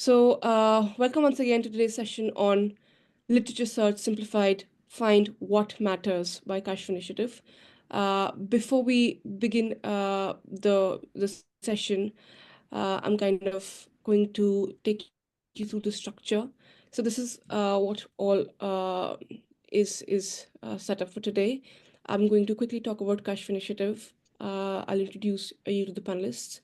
Welcome once again to today's session on Literature Search Simplified, Find What Matters by Kashf Initiative. Before we begin the session, I'm kind of going to take you through the structure. So this is what all is set up for today. I'm going to quickly talk about Kashf Initiative. I'll introduce you to the panelists.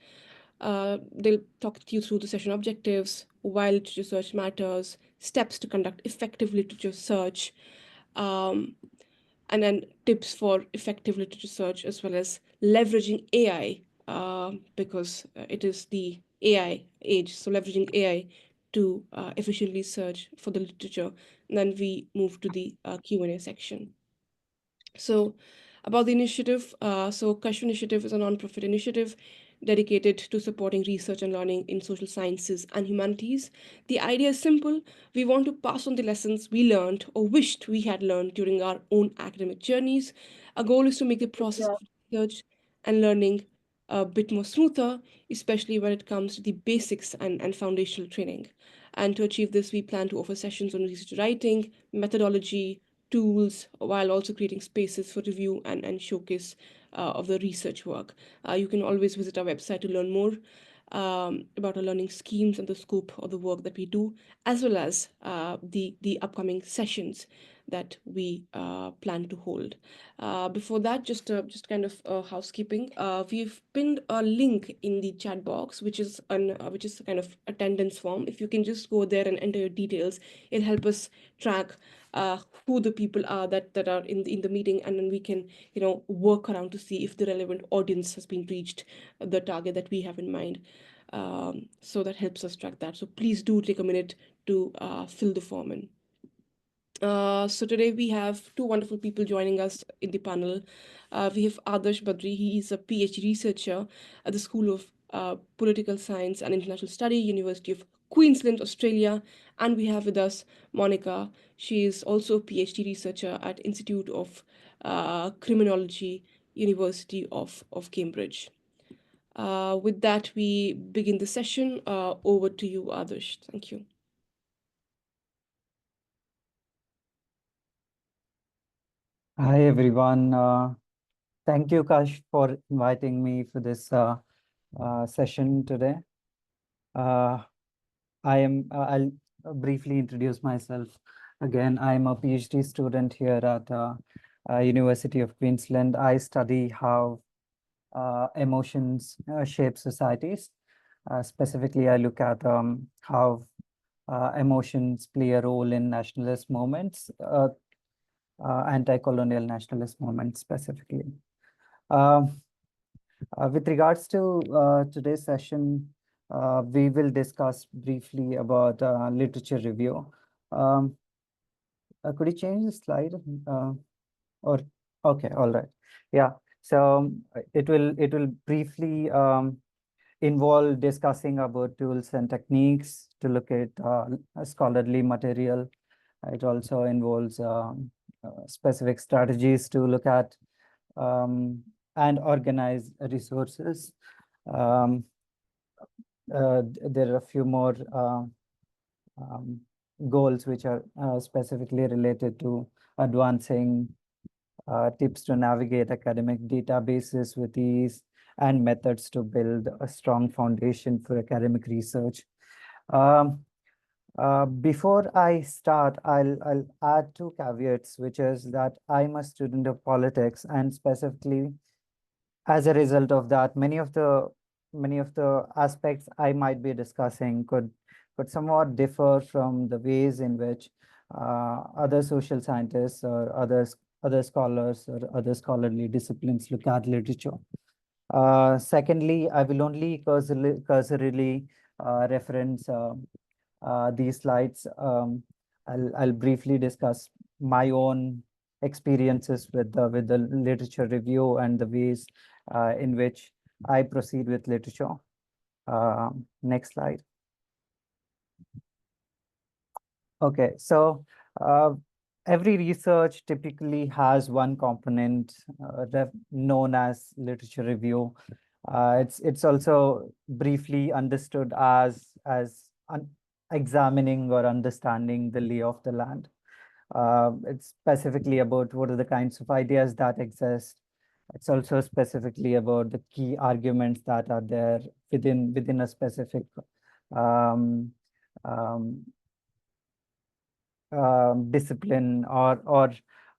They'll talk you through the session objectives, why literature search matters, steps to conduct effective literature search, um, and then tips for effective literature search as well as leveraging AI because it is the AI age. So leveraging AI to efficiently search for the literature. And then we move to the Q&A section. So, about the initiative, Kashf Initiative is a nonprofit initiative dedicated to supporting research and learning in social sciences and humanities. The idea is simple. We want to pass on the lessons we learned or wished we had learned during our own academic journeys. Our goal is to make the process of research and learning a bit more smoother, especially when it comes to the basics and foundational training. And to achieve this, we plan to offer sessions on research writing, methodology, tools, while also creating spaces for review and showcase of the research work. You can always visit our website to learn more about our learning schemes and the scope of the work that we do, as well as the upcoming sessions that we plan to hold. Before that, just kind of housekeeping. We've pinned a link in the chat box, which is a kind of attendance form. If you can just go there and enter your details, it'll help us track who the people are that are in the meeting, and then we can work around to see if the relevant audience has been reached, the target that we have in mind. So that helps us track that. So please do take a minute to fill the form in. So today we have two wonderful people joining us in the panel. We have Adarsh Badri. He is a PhD researcher at the School of Political Science and International Study, University of Queensland, Australia. And we have with us Monika. She is also a PhD researcher at Institute of Criminology, University of Cambridge. With that, we begin the session. Over to you, Adarsh. Thank you. Hi everyone. Thank you, Kash, for inviting me for this session today. I'll briefly introduce myself again. I'm a PhD student here at University of Queensland. I study how emotions shape societies. Specifically, I look at how emotions play a role in nationalist movements, anti-colonial nationalist movements specifically. With regards to today's session, we will discuss briefly about literature review. Could you change the slide? Or okay, all right. Yeah. So it will briefly involve discussing about tools and techniques to look at scholarly material. It also involves specific strategies to look at and organize resources. There are a few more goals which are specifically related to advancing tips to navigate academic databases with ease and methods to build a strong foundation for academic research. Before I start, I'll add two caveats, which is that I'm a student of politics, and specifically as a result of that, many of the aspects I might be discussing could somewhat differ from the ways in which other social scientists or other scholars or other scholarly disciplines look at literature. Secondly, I will only cursorily reference these slides. I'll briefly discuss my own experiences with the literature review and the ways in which I proceed with literature. Next slide. Okay, so every research typically has one component known as literature review. It's also briefly understood as examining or understanding the lay of the land. It's specifically about what are the kinds of ideas that exist. It's also specifically about the key arguments that are there within a specific um, um, discipline, or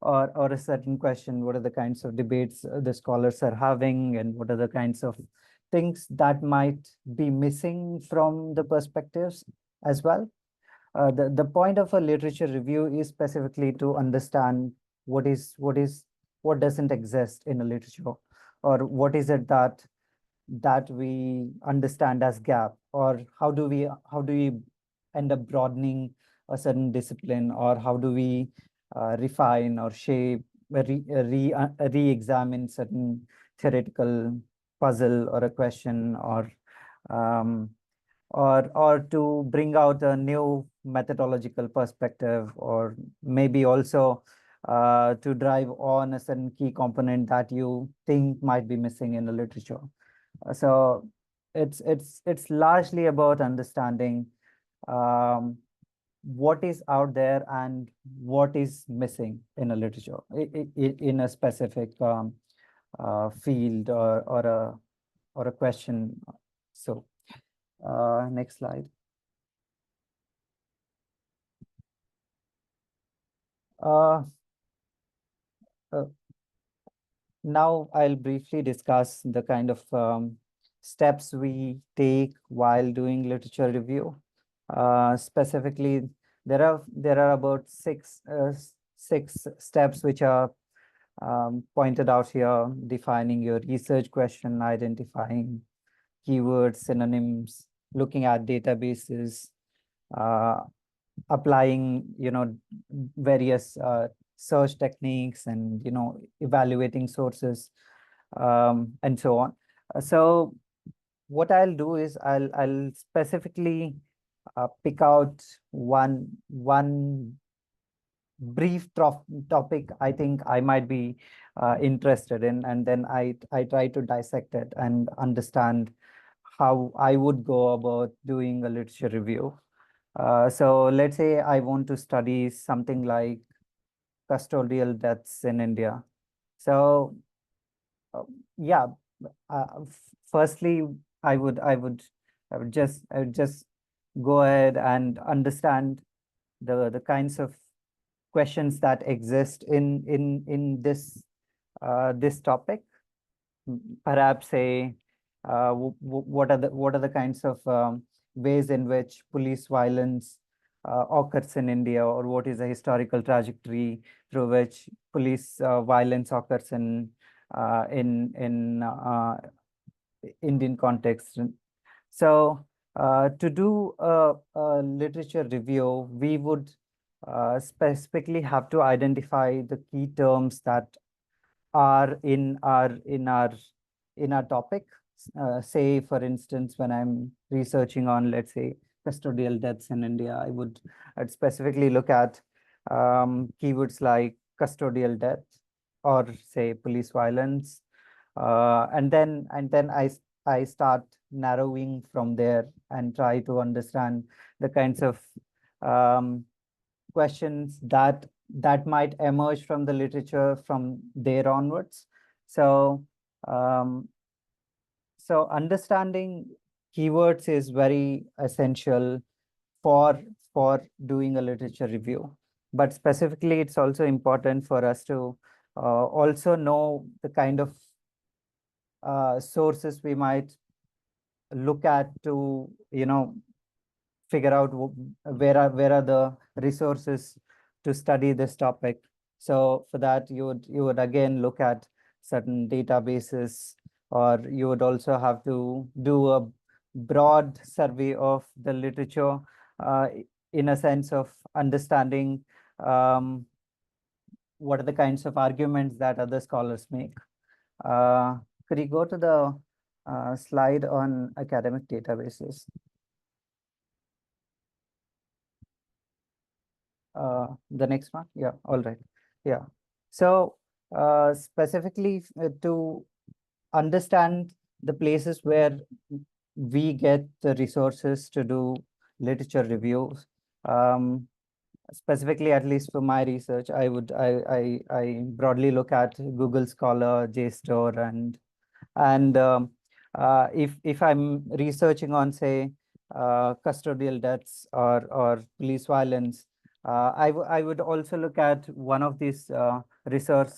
a certain question. What are the kinds of debates the scholars are having, and what are the kinds of things that might be missing from the perspectives as well. The point of a literature review is specifically to understand what doesn't exist in a literature, or what is it that we understand as gap, or how do we end up broadening a certain discipline, or how do we refine or shape, re-examine certain theoretical puzzle or a question, um, or to bring out a new methodological perspective, or maybe also to drive on a certain key component that you think might be missing in the literature. So it's largely about understanding um, what is out there and what is missing in a literature, in a specific field, or a question. So next slide. Uh, uh, Now I'll briefly discuss the kind of steps we take while doing literature review. Specifically, there are about six steps which are pointed out here: defining your research question, identifying keywords, synonyms, looking at databases, uh, applying, various search techniques, and evaluating sources, and so on. So what I'll do is I'll specifically pick out one brief topic I think I might be interested in, and then I try to dissect it and understand how I would go about doing a literature review. So let's say I want to study something like custodial deaths in India. So uh, yeah, firstly, I would just go ahead and understand the kinds of questions that exist in this topic. Perhaps say what are the kinds of ways in which police violence occurs in India, or what is the historical trajectory through which police violence occurs in Indian context. So to do a literature review, we would specifically have to identify the key terms that are in our topic. Say, for instance, when I'm researching on, let's say, custodial deaths in India, I'd specifically look at keywords like custodial death, or say police violence, and then I start narrowing from there and try to understand the kinds of um, questions that might emerge from the literature from there onwards. So, um, so understanding keywords is very essential for for doing a literature review. But specifically, it's also important for us to also know the kind of sources we might look at to figure out where are the resources to study this topic. So for that, you would again look at certain databases, or you would also have to do a broad survey of the literature, in a sense of understanding um, what are the kinds of arguments that other scholars make. Uh, could you go to the slide on academic databases? The next one. Yeah, all right. Yeah. So specifically to understand the places where we get the resources to do literature reviews. Um, Specifically, at least for my research, I broadly look at Google Scholar, JSTOR, and if I'm researching on, say, custodial deaths or police violence, I would also look at one of these research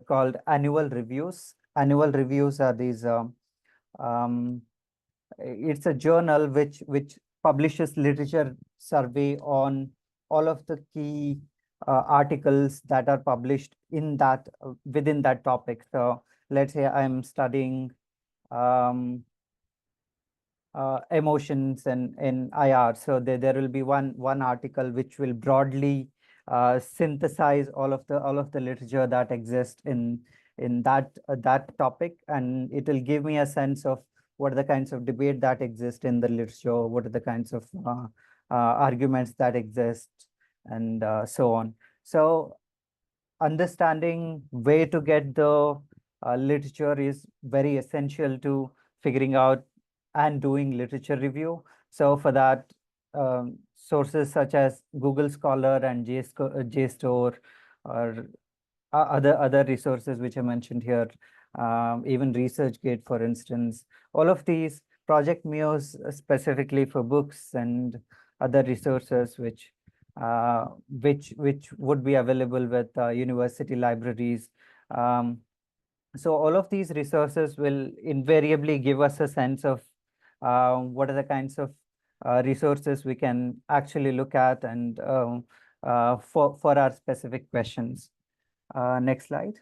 called annual reviews. Annual reviews are these um, it's a journal which publishes literature survey on all of the key articles that are published in that within that topic. So let's say I'm studying um, emotions and in IR. So there will be one article which will broadly synthesize all of the literature that exists in that topic, and it will give me a sense of what are the kinds of debate that exist in the literature, what are the kinds of arguments that exist, and so on. So understanding where to get the literature is very essential to figuring out and doing literature review. So for that, sources such as Google Scholar and JSTOR or other resources which I mentioned here, even ResearchGate, for instance, all of these Project Muse specifically for books and other resources which would be available with university libraries. Um, so all of these resources will invariably give us a sense of what are the kinds of resources we can actually look at and for our specific questions. Next slide.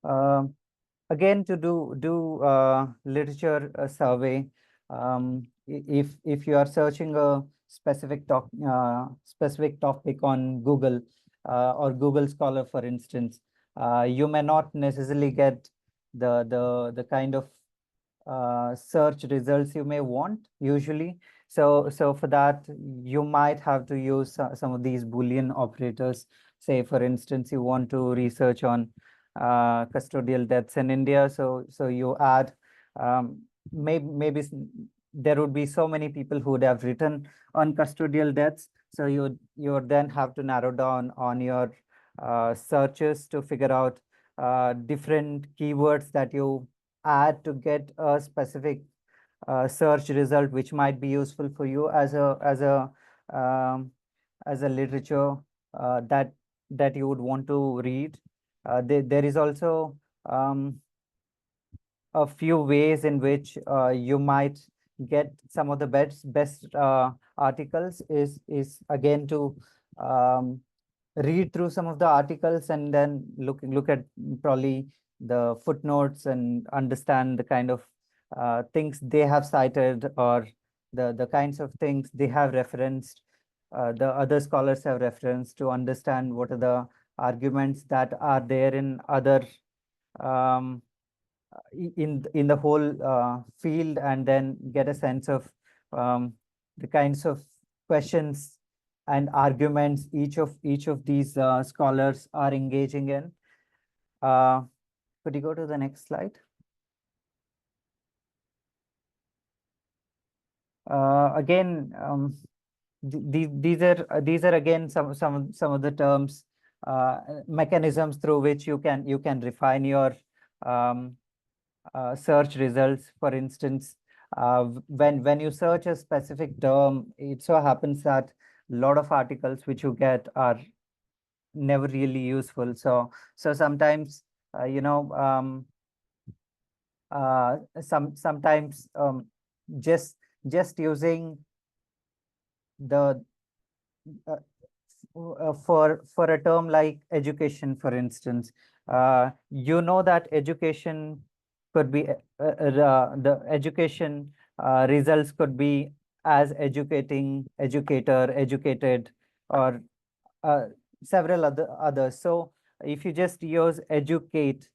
Um, Again, to do literature survey, if you are searching a specific topic on Google or Google Scholar, for instance, you may not necessarily get the kind of search results you may want usually. So for that, you might have to use some of these Boolean operators. Say, for instance, you want to research on custodial deaths in India. So you add maybe there would be so many people who would have written on custodial deaths. So you would then have to narrow down on your searches to figure out different keywords that you add to get a specific search result, which might be useful for you um, as a literature that you would want to read. There is also a few ways in which you might get some of the best articles is again to um, read through some of the articles and then look at probably the footnotes and understand the kind of things they have cited or the kinds of things they have referenced, the other scholars have referenced, to understand what are the arguments that are there in other um, in the whole field, and then get a sense of um, the kinds of questions and arguments each of these scholars are engaging in. Uh, could you go to the next slide? Again, these are again some of the terms, mechanisms through which you can refine your um, search results. For instance, when you search a specific term, it so happens that a lot of articles which you get are never really useful. So sometimes sometimes just just using the uh, for a term like education, for instance, you know that education could be the education results could be as educating, educator, educated, or uh, several others. So if you just use educate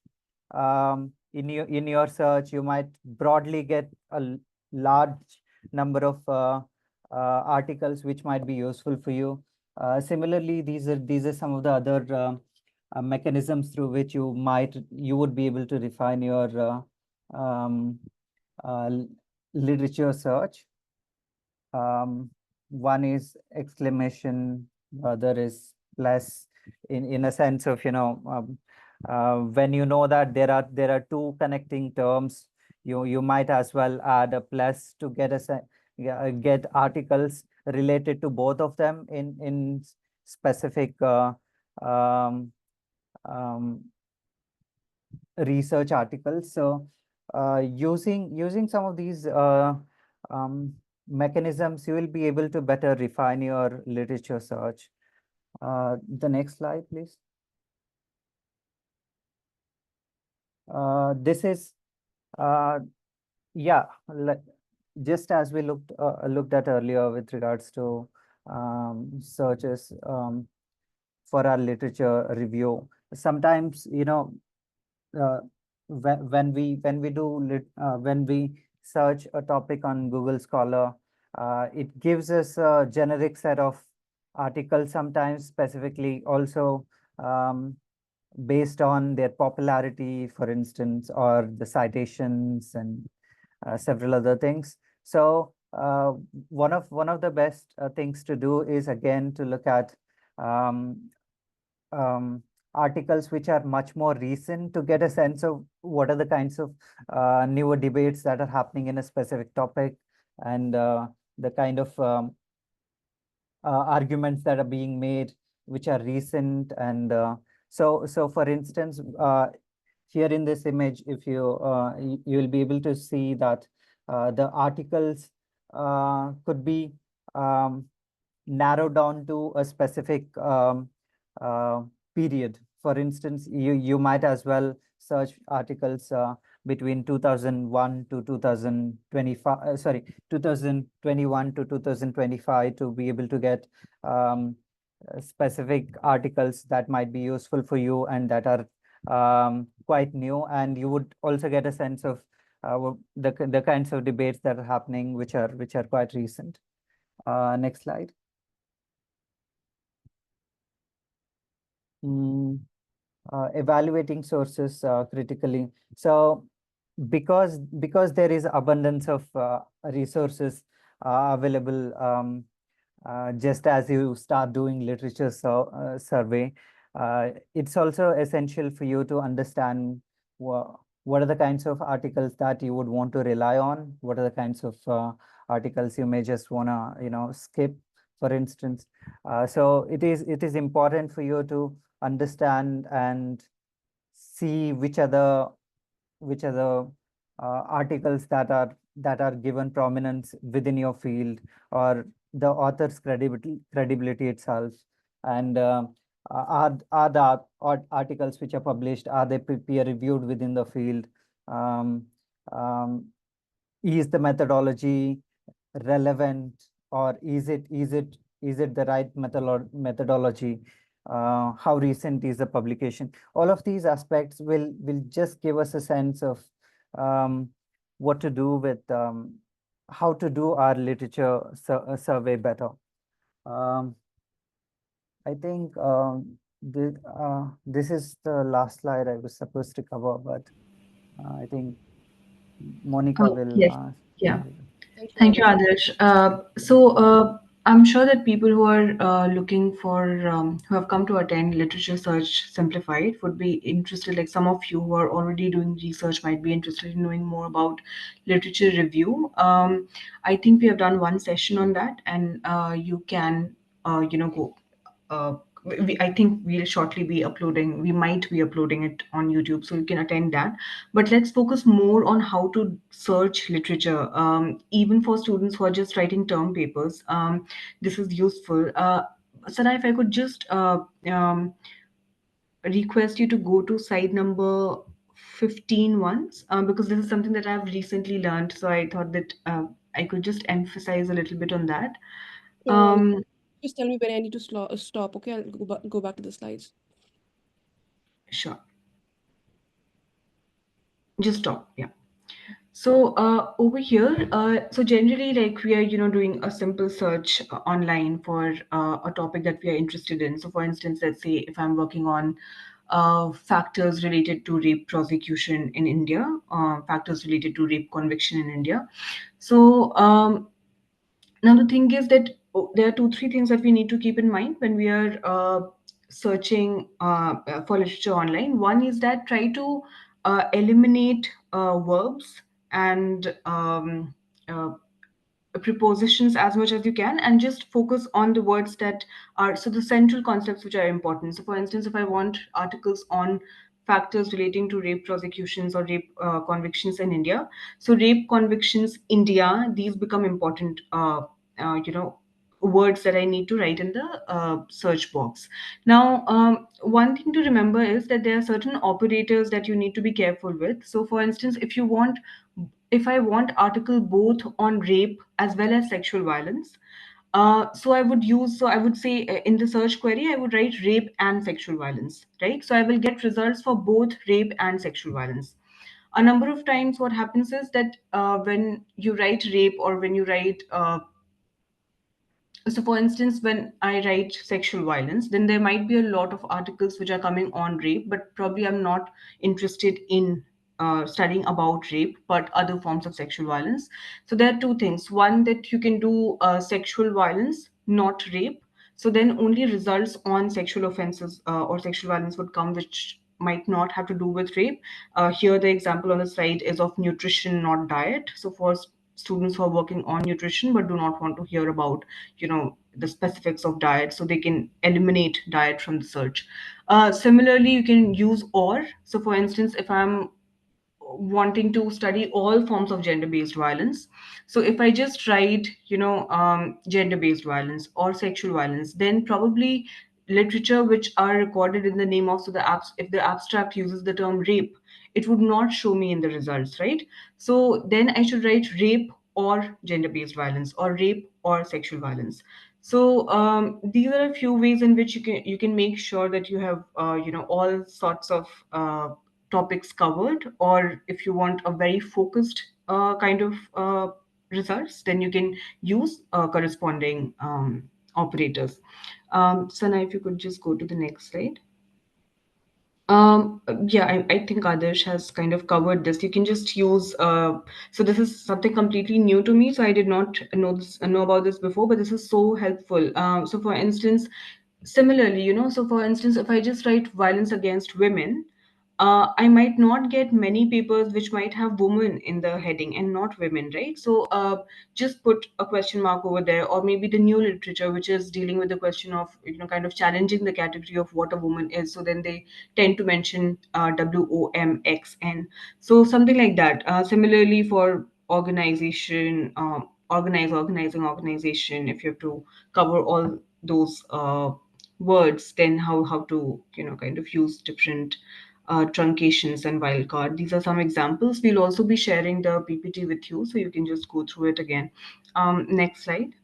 in your search, you might broadly get a large number of articles which might be useful for you. Similarly, these are some of the other mechanisms through which you would be able to refine your um, literature search. Um, One is exclamation, the other is plus, in a sense of, when you know that there are two connecting terms, you might as well add a plus to get yeah, get articles related to both of them in specific um, um, research articles. So using some of these um, mechanisms, you will be able to better refine your literature search. The next slide, please. This is uh, yeah, just as we looked at earlier with regards to searches for our literature review. Sometimes, uh, when we search a topic on Google Scholar, it gives us a generic set of articles, sometimes specifically also um, based on their popularity, for instance, or the citations and several other things. So one of the best things to do is again to look at um, um, articles which are much more recent, to get a sense of what are the kinds of newer debates that are happening in a specific topic, and the kind of arguments that are being made which are recent. And so for instance, here in this image, if you will be able to see that the articles could be um, narrowed down to a specific uh, period. For instance, you might as well search articles between 2001 to 2025, sorry, 2021 to 2025, to be able to get um, specific articles that might be useful for you and that are quite new, and you would also get a sense of the kinds of debates that are happening, which are quite recent. Next slide. Mm, Evaluating sources critically. So because there is abundance of resources available, just as you start doing literature survey, it's also essential for you to understand what are the kinds of articles that you would want to rely on, what are the kinds of articles you may just want to skip, for instance. So it is important for you to understand and see which are the articles that are given prominence within your field, or the author's credibility itself. And are the articles which are published, are they peer reviewed within the field? um, um, is the methodology relevant, or is it the right methodology? How recent is the publication? All of these aspects will just give us a sense of um, what to do with how to do our literature survey better. um, I think this is the last slide I was supposed to cover, but I think Monica will Yes. Yeah. Thank you, Thank you, Adarsh. Adarsh. I'm sure that people who are looking for, who have come to attend Literature Search Simplified would be interested, like some of you who are already doing research might be interested in knowing more about literature review. I think we have done one session on that, and you can, go I think we'll shortly be uploading, we might be uploading it on YouTube, so you can attend that. But let's focus more on how to search literature, even for students who are just writing term papers. This is useful. Sana, if I could just request you to go to side number 15 once, because this is something that I've recently learned. So I thought that I could just emphasize a little bit on that. Sure, Um, just tell me when I need to stop. Okay, I'll go back to the slides. sure. Just stop. Yeah. So over here, so generally, like we are, doing a simple search online for a topic that we are interested in. So, for instance, let's say if I'm working on factors related to rape prosecution in India, factors related to rape conviction in India. So now the thing is that there are two, three things that we need to keep in mind when we are searching for literature online. One is that try to eliminate verbs and uh, prepositions as much as you can, and just focus on the words that are so the central concepts which are important. So for instance, if I want articles on factors relating to rape prosecutions or rape convictions in India, so rape convictions India, these become important words that I need to write in the search box. Now one thing to remember is that there are certain operators that you need to be careful with. So for instance, if I want article both on rape as well as sexual violence, so I would say in the search query, I would write rape and sexual violence, right? So I will get results for both rape and sexual violence. A number of times, what happens is that when you write rape or when you write so for instance, when I write sexual violence, then there might be a lot of articles which are coming on rape, but probably I'm not interested in studying about rape but other forms of sexual violence. So there are two things: one, that you can do sexual violence, not rape, so then only results on sexual offenses or sexual violence would come, which might not have to do with rape. Here the example on the slide is of nutrition, not diet. So for students who are working on nutrition but do not want to hear about the specifics of diet, so they can eliminate diet from the search. Similarly, you can use or. So for instance, if I'm wanting to study all forms of gender-based violence, so if I just write gender-based violence or sexual violence, then probably literature which are recorded in the name of, so the apps, if the abstract uses the term rape, it would not show me in the results, right? So then I should write rape or gender-based violence or rape or sexual violence. So these are a few ways in which you can make sure that you have all sorts of topics covered. Or if you want a very focused kind of results, then you can use corresponding operators. Sana, if you could just go to the next slide. Yeah, I think Adarsh has kind of covered this. You can just use, so this is something completely new to me, so I did not know about this before, but this is so helpful. So for instance, similarly, so for instance, if I just write violence against women, I might not get many papers which might have women in the heading and not women, right? So just put a question mark over there, or maybe the new literature which is dealing with the question of kind of challenging the category of what a woman is. So then they tend to mention WOMXN, so something like that. Similarly, for organization, organization, if you have to cover all those words, then how to kind of use different truncations and wildcard. These are some examples. We'll also be sharing the PPT with you, so you can just go through it again. Next slide.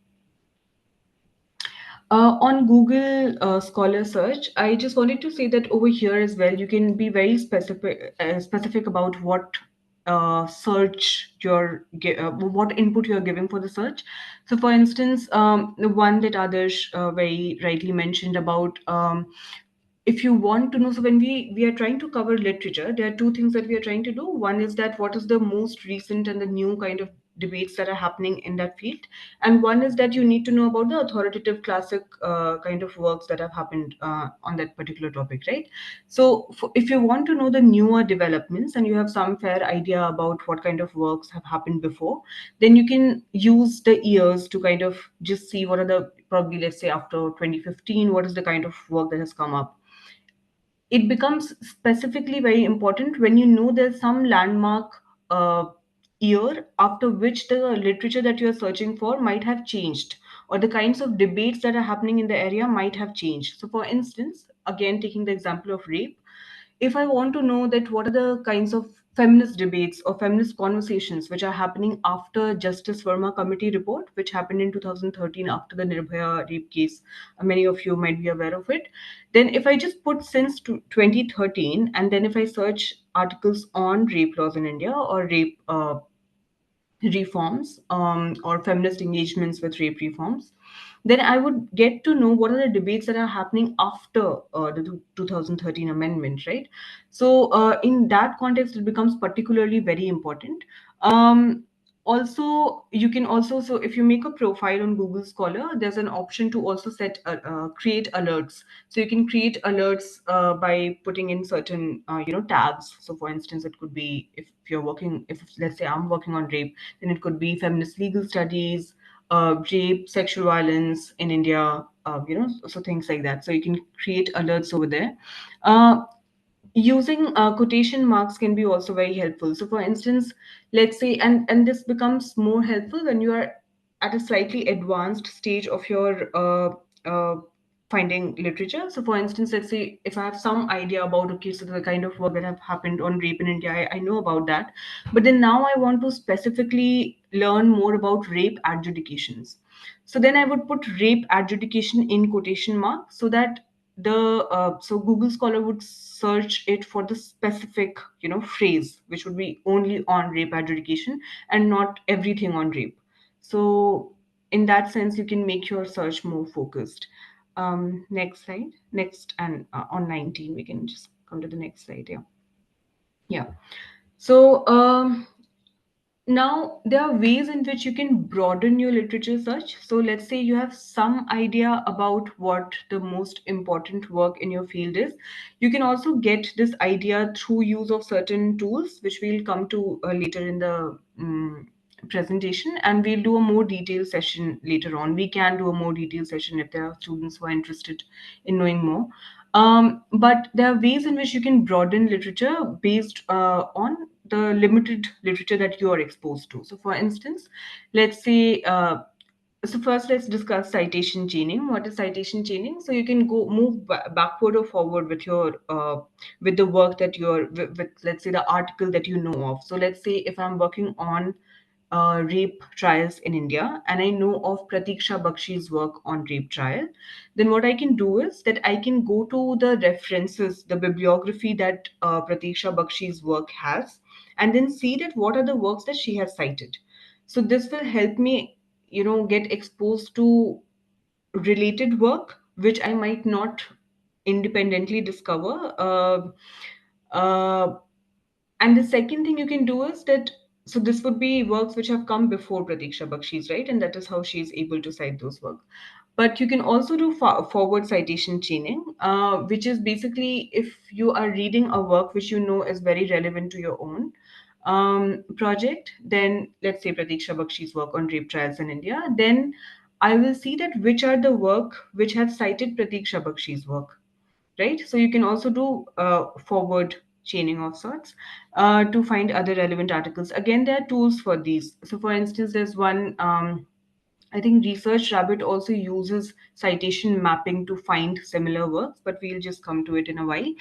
On Google Scholar Search, I just wanted to say that over here as well, you can be very specific about what what input you're giving for the search. So, for instance, the one that Adarsh very rightly mentioned about. If you want to know, so when we are trying to cover literature, there are two things that we are trying to do. One is that what is the most recent and the new kind of debates that are happening in that field, and one is that you need to know about the authoritative classic kind of works that have happened on that particular topic, right? So if you want to know the newer developments and you have some fair idea about what kind of works have happened before, then you can use the years to kind of just see what are the, probably let's say after 2015, what is the kind of work that has come up. It becomes specifically very important when you know there's some landmark year after which the literature that you're searching for might have changed, or the kinds of debates that are happening in the area might have changed. So for instance, again taking the example of rape, if I want to know that what are the kinds of feminist debates or feminist conversations which are happening after Justice Verma Committee report, which happened in 2013 after the Nirbhaya rape case, many of you might be aware of it. Then if I just put since 2013, and then if I search articles on rape laws in India or rape reforms or feminist engagements with rape reforms, then I would get to know what are the debates that are happening after the 2013 amendment, right? So, in that context, it becomes particularly very important. Um, Also, you can also, so if you make a profile on Google Scholar, there's an option to also create alerts. So you can create alerts by putting in certain tags. So for instance, it could be, if you're working, if let's say I'm working on rape, then it could be feminist legal studies, rape, sexual violence in India, so things like that. So you can create alerts over there. Uh, Using quotation marks can be also very helpful. So for instance, let's say, and this becomes more helpful when you are at a slightly advanced stage of your finding literature. So for instance, let's say if I have some idea about, okay, so the kind of work that have happened on rape in India, I know about that, but then now I want to specifically learn more about rape adjudications. So then I would put rape adjudication in quotation marks, so that the so Google Scholar would search it for the specific phrase, which would be only on rape adjudication and not everything on rape. So in that sense, you can make your search more focused. Next slide, next, and on 19 we can just come to the next slide. Yeah, yeah. So now, there are ways in which you can broaden your literature search. So, let's say you have some idea about what the most important work in your field is. You can also get this idea through use of certain tools, which we'll come to later in the presentation, and we'll do a more detailed session later on. We can do a more detailed session if there are students who are interested in knowing more. But there are ways in which you can broaden literature based on the limited literature that you are exposed to. So, for instance, let's say, so first let's discuss citation chaining. What is citation chaining? So you can go move backward or forward with your with the work that you're with, let's say the article that you know of. So let's say if I'm working on rape trials in India, and I know of Pratiksha Bakshi's work on rape trial, then what I can do is that I can go to the references, the bibliography that Pratiksha Bakshi's work has, and then see that what are the works that she has cited. So this will help me, get exposed to related work which I might not independently discover. Uh, and the second thing you can do is that, so this would be works which have come before Pratiksha Bakshi's, right? And that is how she is able to cite those works. But you can also do forward citation chaining, which is basically if you are reading a work which you know is very relevant to your own project, then let's say Pratiksha Bakshi's work on rape trials in India, then I will see that which are the work which have cited Pratiksha Bakshi's work, right? So you can also do forward chaining of sorts to find other relevant articles. Again, there are tools for these. So, for instance, there's one. I think Research Rabbit also uses citation mapping to find similar works, but we'll just come to it in a while.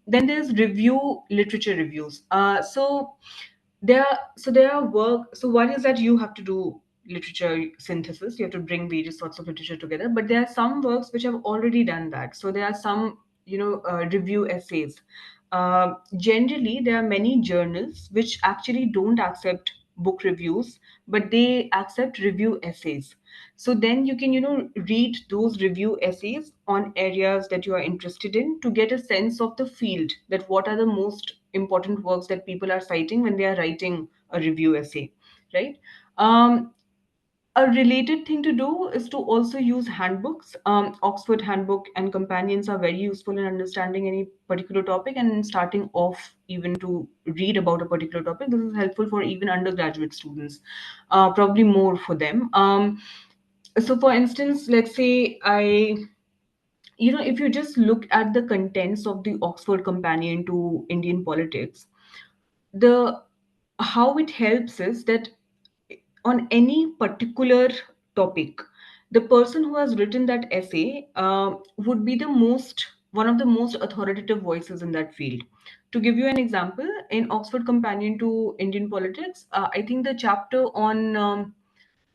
Then there's review literature reviews. There are work. So one is that you have to do literature synthesis. You have to bring various sorts of literature together. But there are some works which have already done that. So there are some review essays. Generally, there are many journals which actually don't accept book reviews, but they accept review essays. So then you can read those review essays on areas that you are interested in to get a sense of the field, that what are the most important works that people are citing when they are writing a review essay, right? A related thing to do is to also use handbooks. Oxford Handbook and companions are very useful in understanding any particular topic and in starting off even to read about a particular topic. This is helpful for even undergraduate students, probably more for them. So, for instance, let's say if you just look at the contents of the Oxford Companion to Indian politics, the how it helps is that on any particular topic, the person who has written that essay would be the most one of the most authoritative voices in that field. To give you an example, in Oxford Companion to Indian Politics, I think the chapter on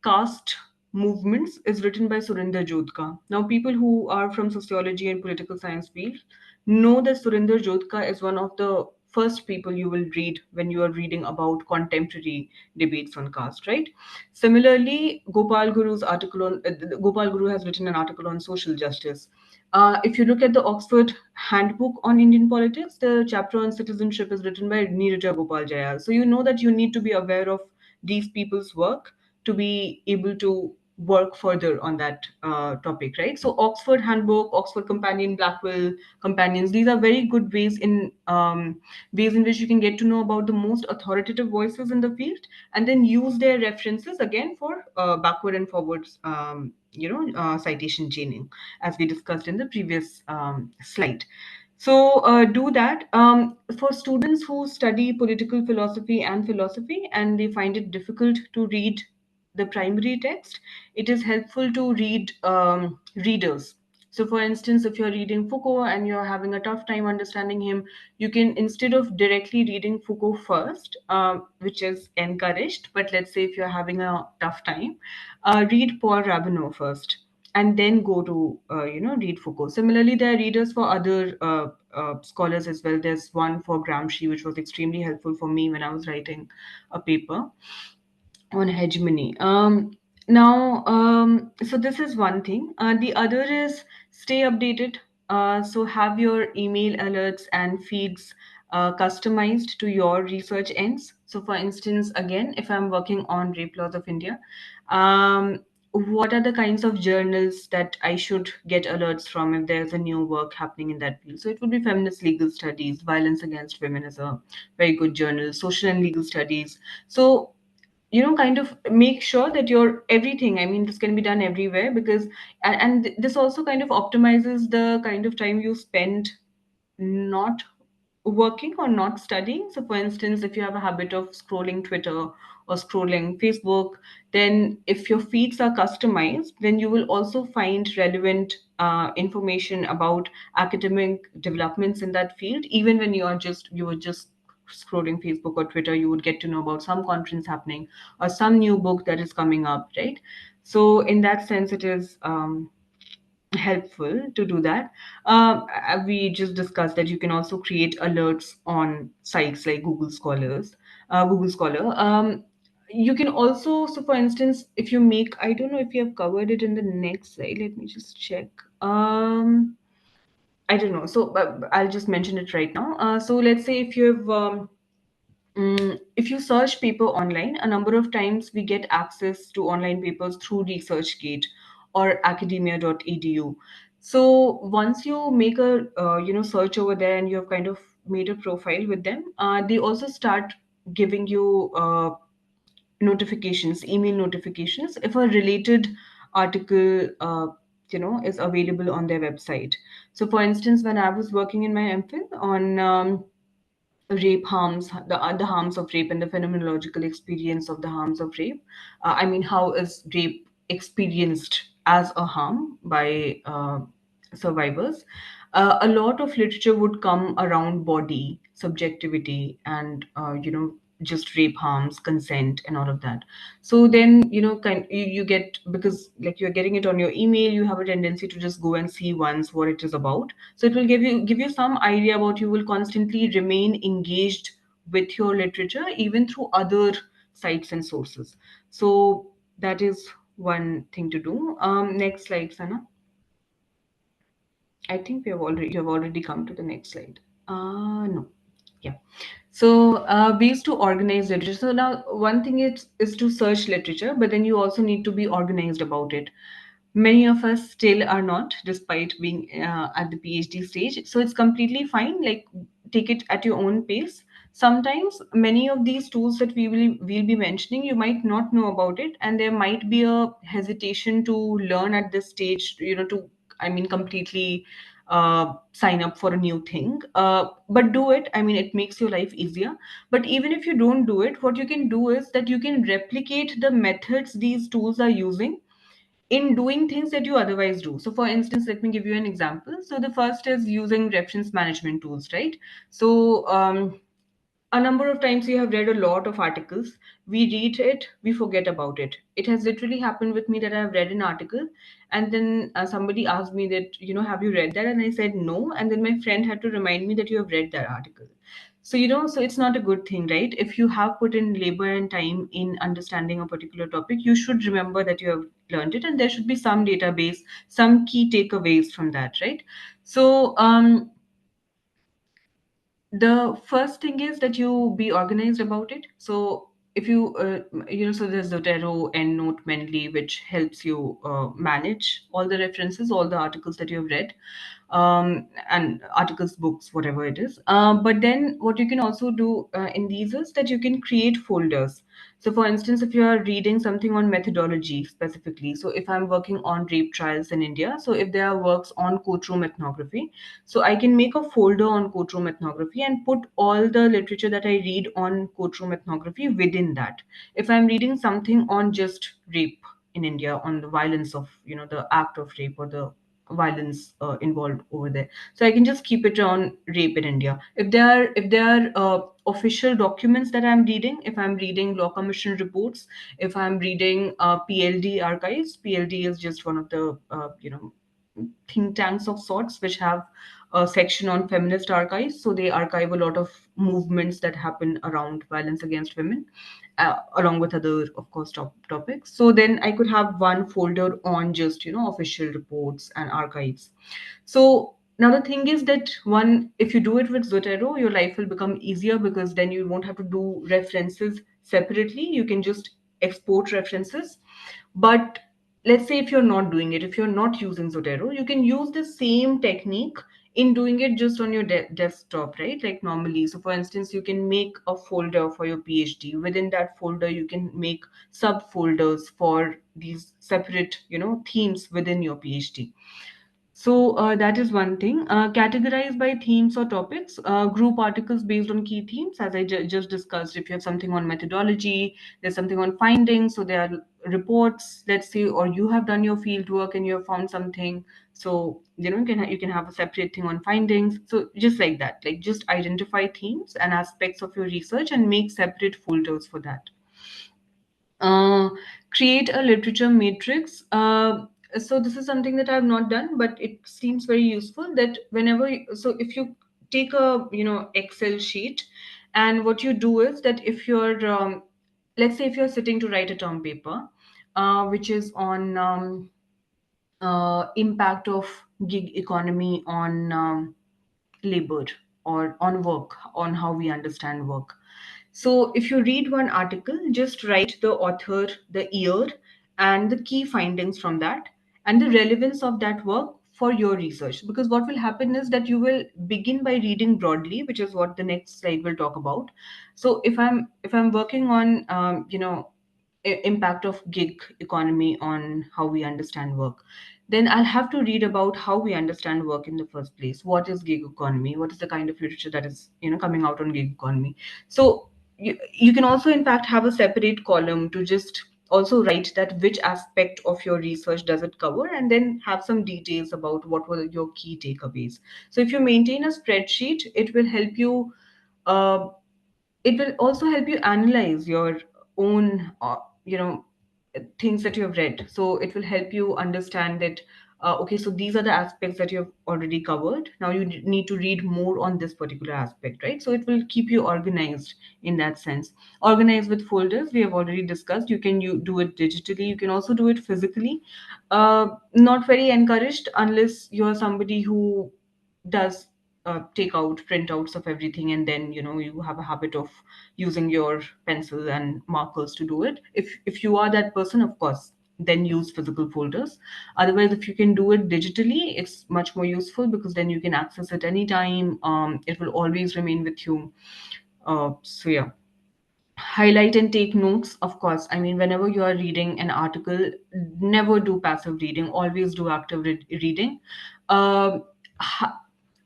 caste movements is written by Surinder Jodhka. Now, people who are from sociology and political science field know that Surinder Jodhka is one of the first people you will read when you are reading about contemporary debates on caste, right? Similarly, Gopal Guru has written an article on social justice. If you look at the Oxford Handbook on Indian Politics, the chapter on citizenship is written by Neeraja Gopal Jayal. So you know that you need to be aware of these people's work to be able to work further on that topic, right? So Oxford Handbook, Oxford Companion, Blackwell Companions, these are very good ways in which you can get to know about the most authoritative voices in the field, and then use their references again for backward and forwards, citation chaining, as we discussed in the previous slide. So do that. For students who study political philosophy and philosophy and they find it difficult to read the primary text, it is helpful to read readers. So, for instance, if you're reading Foucault and you're having a tough time understanding him, you can, instead of directly reading Foucault first, which is encouraged, but let's say if you're having a tough time, read Paul Rabinot first and then go to read Foucault. Similarly, there are readers for other scholars as well. There's one for Gramsci, which was extremely helpful for me when I was writing a paper on hegemony. So this is one thing. The other is stay updated. So have your email alerts and feeds customized to your research ends. So, for instance, again, if I'm working on rape laws of India, um, what are the kinds of journals that I should get alerts from if there's a new work happening in that field? So it would be feminist legal studies, violence against women is a very good journal, social and legal studies. So kind of make sure that your everything, I mean, this can be done everywhere, because and this also kind of optimizes the kind of time you spend not working or not studying. So for instance, if you have a habit of scrolling Twitter or scrolling Facebook, then if your feeds are customized, then you will also find relevant information about academic developments in that field. Even when you were just scrolling Facebook or Twitter, you would get to know about some conference happening or some new book that is coming up, right? So in that sense, it is helpful to do that. We just discussed that you can also create alerts on sites like Google Scholar. You can also, so for instance, if you make, I don't know if you have covered it in the next slide. Let me just check. I don't know. So I'll just mention it right now. So let's say if you have if you search paper online, a number of times we get access to online papers through ResearchGate or academia.edu. So once you make a search over there and you have kind of made a profile with them, they also start giving you notifications, email notifications, if a related article is available on their website. So for instance, when I was working in my MPhil on rape harms, the harms of rape and the phenomenological experience of the harms of rape. I mean, how is rape experienced as a harm by survivors? A lot of literature would come around body, subjectivity, and just rape harms, consent, and all of that. So then you get, because like you're getting it on your email, you have a tendency to just go and see once what it is about. So it will give you some idea about, you will constantly remain engaged with your literature even through other sites and sources. So that is one thing to do. Next slide, Sana. I think you have already come to the next slide. No. Yeah. So ways to organize literature. So now one thing is to search literature, but then you also need to be organized about it. Many of us still are not, despite being at the PhD stage. So it's completely fine. Like, take it at your own pace. Sometimes many of these tools that we'll be mentioning, you might not know about it, and there might be a hesitation to learn at this stage. To, I mean, completely sign up for a new thing. But do it. I mean, it makes your life easier. But even if you don't do it, what you can do is that you can replicate the methods these tools are using in doing things that you otherwise do. So, for instance, let me give you an example. So, the first is using reference management tools, right? So, a number of times we have read a lot of articles, we read it, we forget about it. It has literally happened with me that I have read an article, and then somebody asked me that, have you read that? And I said no, and then my friend had to remind me that you have read that article. So, so it's not a good thing, right? If you have put in labor and time in understanding a particular topic, you should remember that you have learned it, and there should be some database, some key takeaways from that, right? So, the first thing is that you be organized about it. So if you so there's Zotero, EndNote, Mendeley, which helps you manage all the references, all the articles that you have read, and articles, books, whatever it is. But then what you can also do in these is that you can create folders. So for instance, if you are reading something on methodology specifically, so if I'm working on rape trials in India, so if there are works on courtroom ethnography, so I can make a folder on courtroom ethnography and put all the literature that I read on courtroom ethnography within that. If I'm reading something on just rape in India, on the violence of, the act of rape or the violence involved over there, so I can just keep it on rape in India. If there are official documents that I'm reading, if I'm reading law commission reports, if I'm reading PLD archives, PLD is just one of the think tanks of sorts which have a section on feminist archives. So they archive a lot of movements that happen around violence against women, along with other, of course, topics. So then I could have one folder on just, official reports and archives. So now the thing is that if you do it with Zotero, your life will become easier because then you won't have to do references separately. You can just export references. But let's say if you're not doing it, if you're not using Zotero, you can use the same technique in doing it just on your desktop, right? Like normally. So for instance, you can make a folder for your PhD. Within that folder, you can make subfolders for these separate, themes within your PhD. So that is one thing. Categorize by themes or topics. Group articles based on key themes, as I just discussed. If you have something on methodology, there's something on findings. So there are reports, let's say, or you have done your field work and you have found something. So you can have a separate thing on findings. So just like that, like just identify themes and aspects of your research and make separate folders for that. uh, Create a literature matrix. So this is something that I've not done, but it seems very useful. That so if you take a Excel sheet, and what you do is that if you're let's say if you're sitting to write a term paper, which is on impact of gig economy on labor or on work, on how we understand work. So if you read one article, just write the author, the year, and the key findings from that, and the relevance of that work for your research. Because what will happen is that you will begin by reading broadly, which is what the next slide will talk about. So if I'm working on impact of gig economy on how we understand work, then I'll have to read about how we understand work in the first place. What is gig economy? What is the kind of literature that is coming out on gig economy? So you can also in fact have a separate column to just also write that which aspect of your research does it cover, and then have some details about what were your key takeaways. So if you maintain a spreadsheet, uh, it will also help you analyze your own things that you have read. So it will help you understand that okay, so these are the aspects that you have already covered. Now you need to read more on this particular aspect, right? So it will keep you organized in that sense. Organize with folders, we have already discussed. You do it digitally, you can also do it physically. Not very encouraged unless you're somebody who does take out printouts of everything, and then you have a habit of using your pencil and markers to do it. If you are that person, of course, then use physical folders. Otherwise, if you can do it digitally, it's much more useful because then you can access it anytime. It will always remain with you. So yeah, highlight and take notes, of course. I mean, whenever you are reading an article, never do passive reading, always do active reading. um, ha-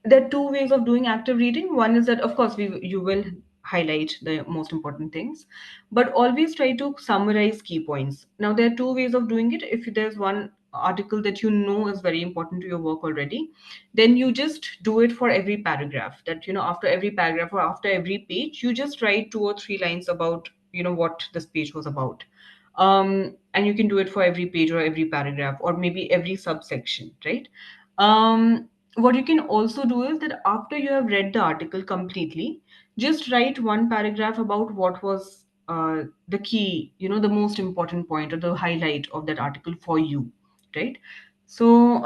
there are two ways of doing active reading. One is that, of course, you will highlight the most important things, but always try to summarize key points. Now there are two ways of doing it. If there's one article that you know is very important to your work already, then you just do it for every paragraph. That after every paragraph or after every page, you just write 2 or 3 lines about what this page was about. And you can do it for every page or every paragraph or maybe every subsection, right? What you can also do is that after you have read the article completely, just write one paragraph about what was the key, the most important point or the highlight of that article for you, right? So,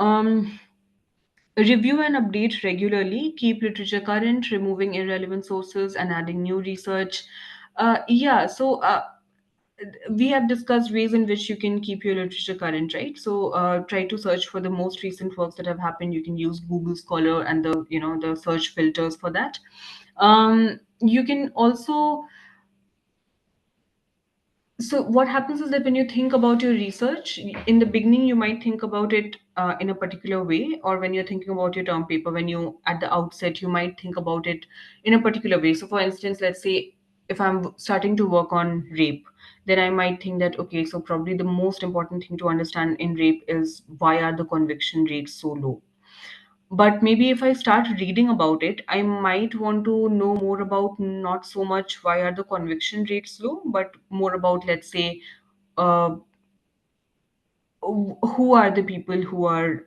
review and update regularly, keep literature current, removing irrelevant sources and adding new research. Yeah, so we have discussed ways in which you can keep your literature current, right? So try to search for the most recent works that have happened. You can use Google Scholar and the search filters for that. You can also, so what happens is that when you think about your research, in the beginning you might think about it in a particular way, or when you're thinking about your term paper, when you at the outset you might think about it in a particular way. So for instance, let's say if I'm starting to work on rape, then I might think that, okay, so probably the most important thing to understand in rape is why are the conviction rates so low. But maybe if I start reading about it, I might want to know more about not so much why are the conviction rates low, but more about, let's say, uh, who are the people who are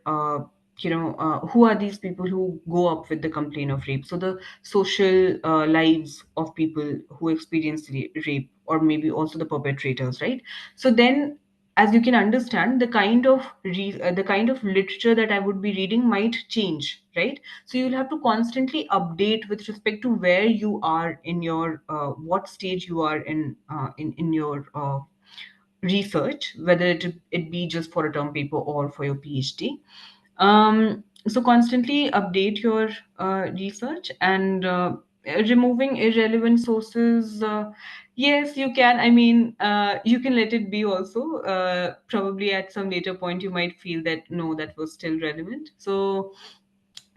who are these people who go up with the complaint of rape. So the social lives of people who experience rape, or maybe also the perpetrators, right? So then, as you can understand, the kind of literature that I would be reading might change, right? So you'll have to constantly update with respect to where you are in your what stage you are in your research, whether it be just for a term paper or for your PhD. So constantly update your research, and removing irrelevant sources. Yes, you can. I mean, you can let it be also. Probably at some later point, you might feel that no, that was still relevant. So,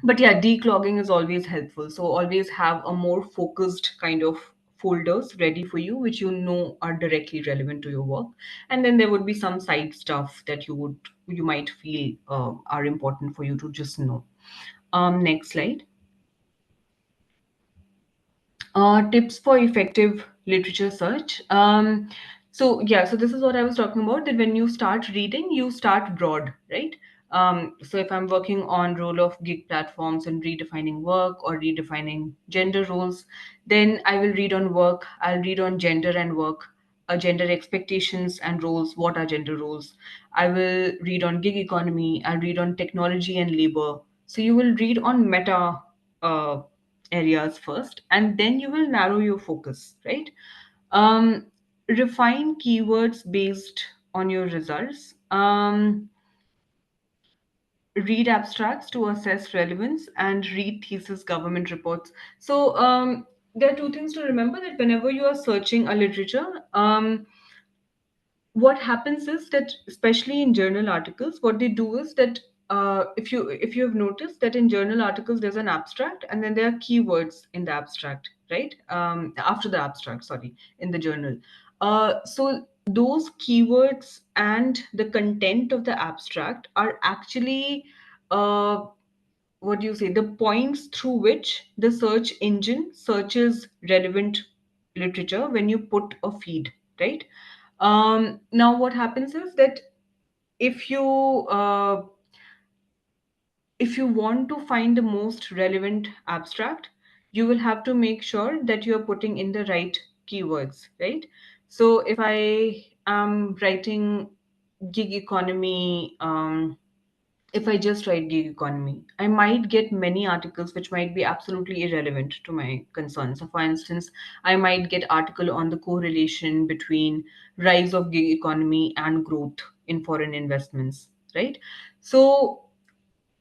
but yeah, declogging is always helpful. So always have a more focused kind of folders ready for you, which you know are directly relevant to your work. And then there would be some side stuff that you might feel are important for you to just know. Next slide. Tips for effective literature search. So yeah, so this is what I was talking about, that when you start reading, you start broad, right? So if I'm working on role of gig platforms and redefining work or redefining gender roles, then I will read on work, I'll read on gender and work, gender expectations and roles, what are gender roles. I will read on gig economy, I'll read on technology and labor. So you will read on meta uh, areas first, and then you will narrow your focus, right? um, Refine keywords based on your results. Read abstracts to assess relevance, and read thesis government reports. So there are two things to remember, that whenever you are searching a literature, what happens is that, especially in journal articles, what they do is that, if you have noticed that in journal articles there's an abstract and then there are keywords in the abstract, right? After the abstract, sorry, in the journal. So those keywords and the content of the abstract are actually, uh, what do you say, the points through which the search engine searches relevant literature when you put a feed, right? Now what happens is that, if you uh, if you want to find the most relevant abstract, you will have to make sure that you are putting in the right keywords, right? So if I am writing gig economy, if I just write gig economy, I might get many articles which might be absolutely irrelevant to my concerns. So, for instance, I might get article on the correlation between rise of gig economy and growth in foreign investments, right? So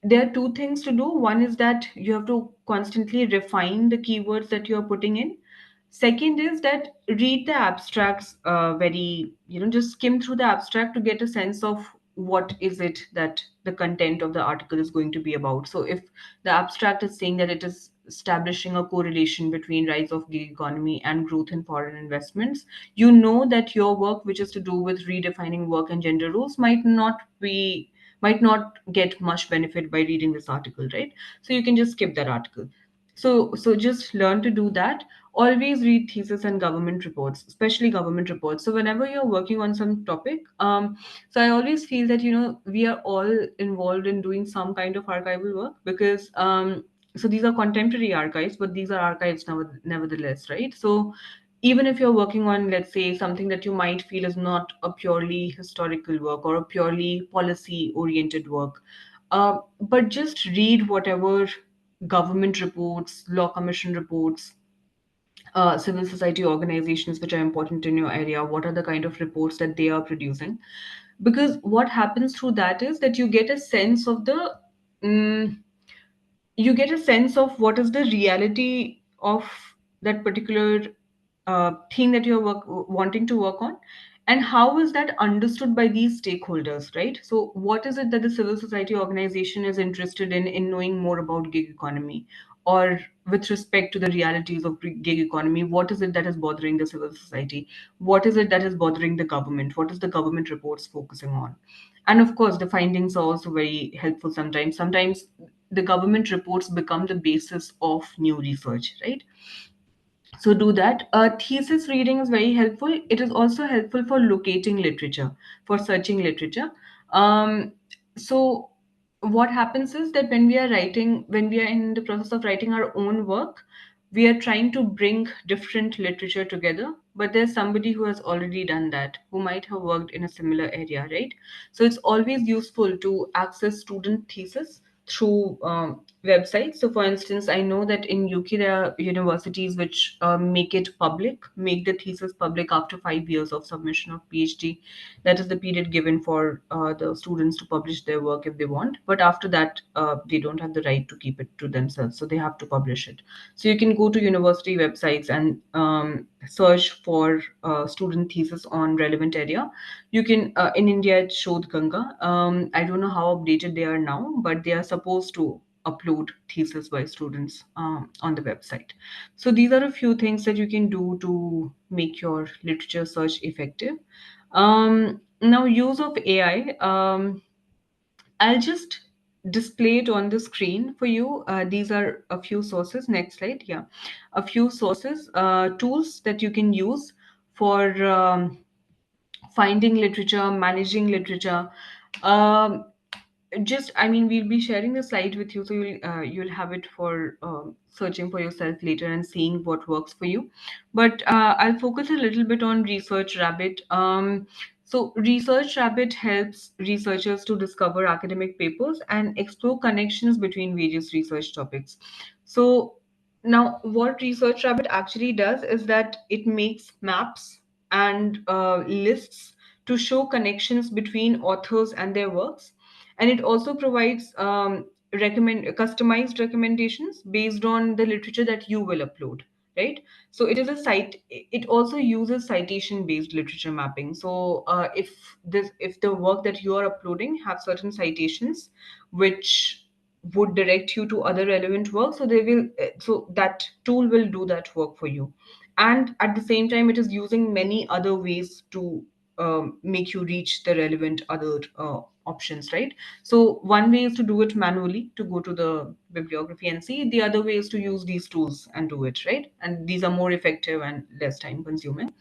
there are two things to do. One is that you have to constantly refine the keywords that you are putting in. Second is that read the abstracts, very, just skim through the abstract to get a sense of what is it that the content of the article is going to be about. So if the abstract is saying that it is establishing a correlation between rise of gig economy and growth in foreign investments, you know that your work, which is to do with redefining work and gender roles, might not get much benefit by reading this article, right? So you can just skip that article. So just learn to do that. Always read thesis and government reports, especially government reports. So whenever you're working on some topic, so I always feel that we are all involved in doing some kind of archival work, because So these are contemporary archives, but these are archives nevertheless, right? So even if you're working on, let's say, something that you might feel is not a purely historical work or a purely policy oriented work, but just read whatever government reports, law commission reports, civil society organizations which are important in your area, what are the kind of reports that they are producing. Because what happens through that is that you get a sense of mm, what is the reality of that particular thing that you're wanting to work on, and how is that understood by these stakeholders, right? So what is it that the civil society organization is interested in knowing more about gig economy, or with respect to the realities of gig economy, what is it that is bothering the civil society, what is it that is bothering the government, what is the government reports focusing on. And of course the findings are also very helpful. Sometimes the government reports become the basis of new research, right? So do that. Thesis reading is very helpful. It is also helpful for locating literature, for searching literature. So what happens is that when we are in the process of writing our own work, we are trying to bring different literature together, but there's somebody who has already done that, who might have worked in a similar area, right? So it's always useful to access student thesis through websites. So, for instance, I know that in UK there are universities which make the thesis public after 5 years of submission of PhD. That is the period given for the students to publish their work if they want. But after that, they don't have the right to keep it to themselves, so they have to publish it. So you can go to university websites and search for student thesis on relevant area. You can in India it's Shodh Ganga. I don't know how updated they are now, but they are supposed to upload thesis by students on the website. So these are a few things that you can do to make your literature search effective. Now, use of AI. I'll just display it on the screen for you. These are a few sources. Next slide. Yeah, a few sources, tools that you can use for finding literature, managing literature. Um, just I mean we'll be sharing the slide with you, so you'll have it for searching for yourself later and seeing what works for you. But I'll focus a little bit on Research Rabbit. So Research Rabbit helps researchers to discover academic papers and explore connections between various research topics. So now what Research Rabbit actually does is that it makes maps and lists to show connections between authors and their works, and it also provides recommend customized recommendations based on the literature that you will upload, right? So it also uses citation based literature mapping. So if the work that you are uploading have certain citations which would direct you to other relevant work, so they will so that tool will do that work for you. And at the same time it is using many other ways to make you reach the relevant other options, right? So one way is to do it manually, to go to the bibliography and see. The other way is to use these tools and do it, right? And these are more effective and less time consuming.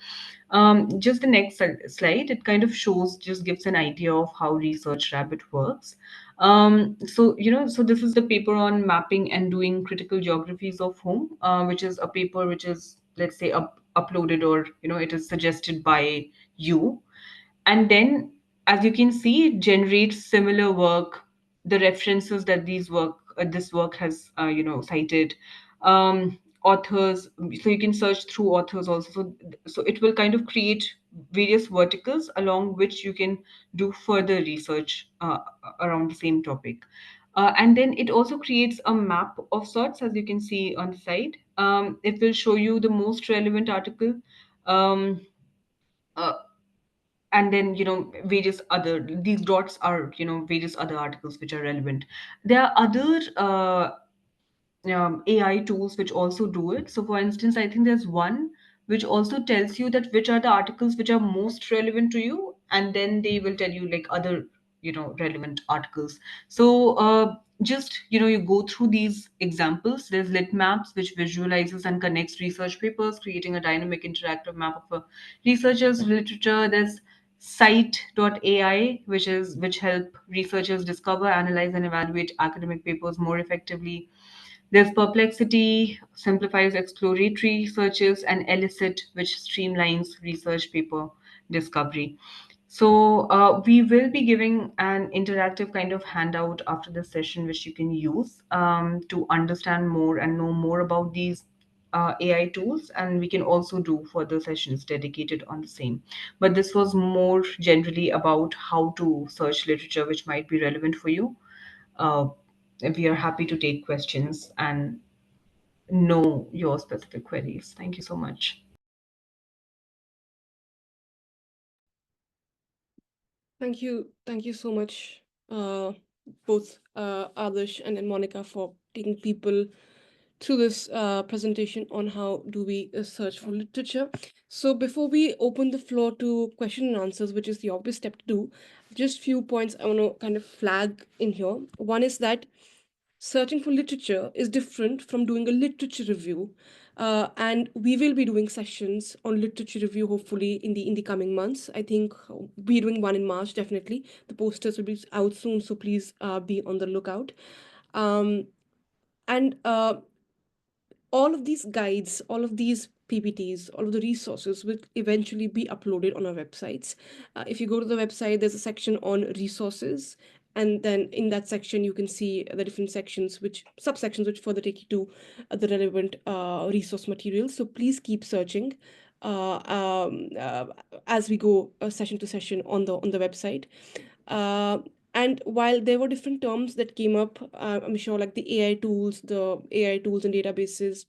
Just the next slide, it kind of shows, just gives an idea of how Research Rabbit works. So this is the paper on mapping and doing critical geographies of home, which is a paper which is, let's say, uploaded, or it is suggested by you. And then, as you can see, it generates similar work, the references that this work has cited, authors. So you can search through authors also. So it will kind of create various verticals along which you can do further research around the same topic. And then it also creates a map of sorts, as you can see on the side. It will show you the most relevant article, um, uh, and then various other, these dots are various other articles which are relevant. There are other AI tools which also do it. So, for instance, I think there's one which also tells you that which are the articles which are most relevant to you, and then they will tell you like other, relevant articles. So, just you go through these examples. There's lit maps which visualizes and connects research papers, creating a dynamic interactive map of a researcher's literature. There's Cite.ai, which help researchers discover, analyze, and evaluate academic papers more effectively. There's Perplexity, simplifies exploratory searches, and Elicit, which streamlines research paper discovery. So we will be giving an interactive kind of handout after this session, which you can use to understand more and know more about these AI tools, and we can also do further sessions dedicated on the same. But this was more generally about how to search literature, which might be relevant for you. Uh, we are happy to take questions and know your specific queries. Thank you so much. Thank you so much, both Adarsh and Monica, for taking people through this presentation on how do we search for literature. So before we open the floor to question and answers, which is the obvious step to do, just few points I want to kind of flag in here. One is that searching for literature is different from doing a literature review, and we will be doing sessions on literature review hopefully in the coming months. I think we're doing one in March, definitely. The posters will be out soon, so please be on the lookout. And all of these guides, all of these PPTs, all of the resources will eventually be uploaded on our websites. If you go to the website, there's a section on resources. And then in that section, you can see the different sections, which subsections, which further take you to the relevant resource materials. So please keep searching uh, um, uh, as we go session to session on the website. Uh, and while there were different terms that came up, I'm sure like the AI tools and databases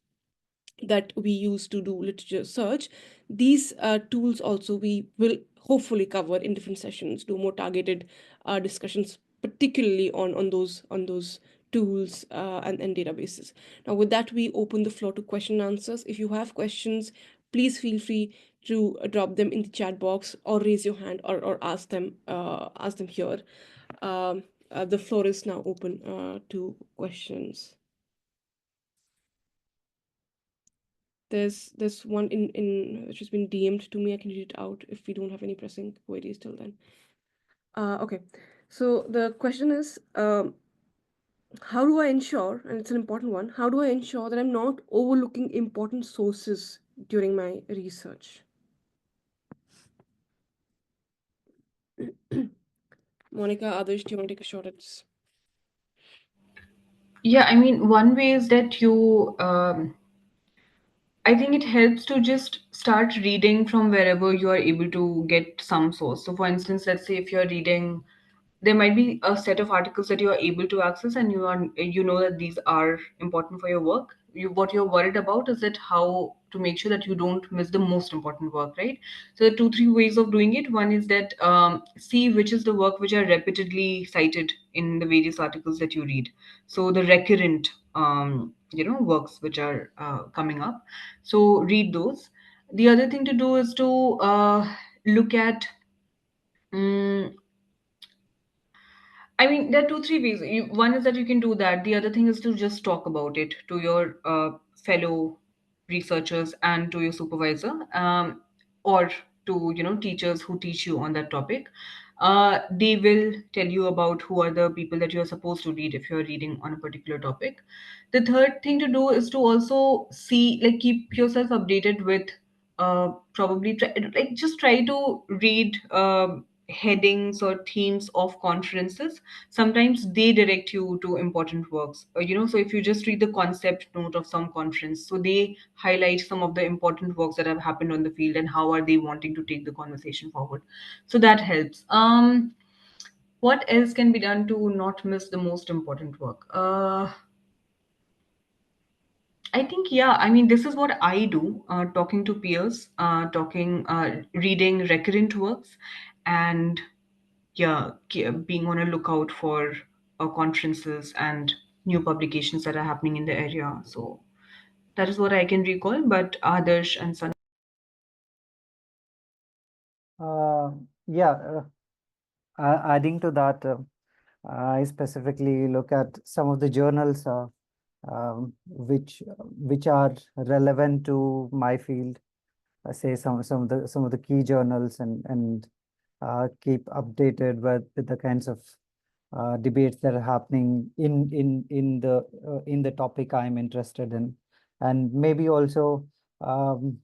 that we use to do literature search, these tools also we will hopefully cover in different sessions, do more targeted discussions, particularly on those tools and databases. Now, with that, we open the floor to question and answers. If you have questions, please feel free to drop them in the chat box or raise your hand or ask them here. The floor is now open to questions. There's one in which has been DM'd to me. I can read it out if we don't have any pressing queries till then. Okay. So the question is, how do I ensure, and it's an important one, how do I ensure that I'm not overlooking important sources during my research? Monica, Adarsh, do you want to take a shot at this? Yeah, I mean, one way is that I think it helps to just start reading from wherever you are able to get some source. So, for instance, let's say if you're reading, there might be a set of articles that you are able to access, and you know that these are important for your work. What you're worried about is that how to make sure that you don't miss the most important work, right? So, there are two, three ways of doing it. One is that see which is the work which are repeatedly cited in the various articles that you read. So, the recurrent works which are coming up, so read those. The other thing to do is to look at mm, I mean, there are two, three ways. One is that you can do that. The other thing is to just talk about it to your fellow researchers and to your supervisor, or to teachers who teach you on that topic. They will tell you about who are the people that you are supposed to read if you are reading on a particular topic. The third thing to do is to also see, like, keep yourself updated with probably like just try to read headings or themes of conferences. Sometimes they direct you to important works, so if you just read the concept note of some conference, so they highlight some of the important works that have happened on the field and how are they wanting to take the conversation forward. So that helps. What else can be done to not miss the most important work? I think, yeah, I mean, this is what I do, talking to peers, reading recurrent works, and yeah, being on a lookout for conferences and new publications that are happening in the area. So that is what I can recall. But Adarsh and Sun. Uh, yeah, adding to that, I specifically look at some of the journals which are relevant to my field. I say some of the key journals and keep updated with the kinds of debates that are happening in the topic I'm interested in, and um,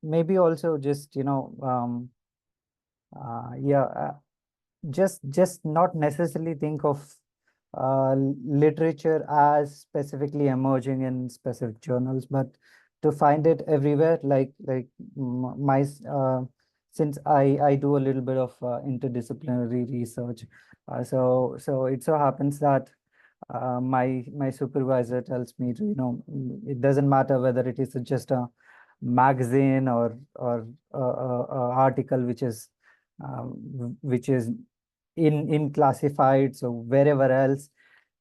maybe also just yeah just not necessarily think of literature as specifically emerging in specific journals, but to find it everywhere. My since I do a little bit of interdisciplinary research, so it so happens that my supervisor tells me to, it doesn't matter whether it is just a magazine or a article which is in classifieds or wherever else.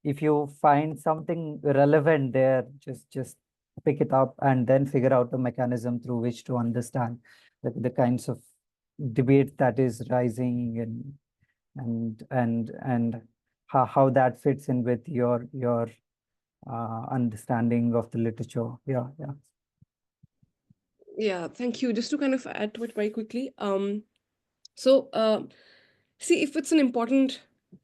If you find something relevant there, just pick it up and then figure out the mechanism through which to understand the kinds of debate that is rising, and how that fits in with your understanding of the literature. Yeah, yeah. Yeah, thank you. Just to kind of add to it very quickly. So, see, if it's an important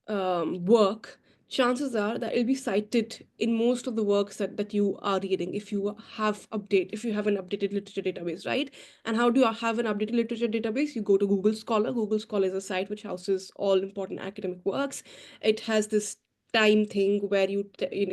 work, chances are that it'll be cited in most of the works that you are reading if you have an updated literature database, right? And how do you have an updated literature database? You go to Google Scholar. Google Scholar is a site which houses all important academic works. It has this time thing where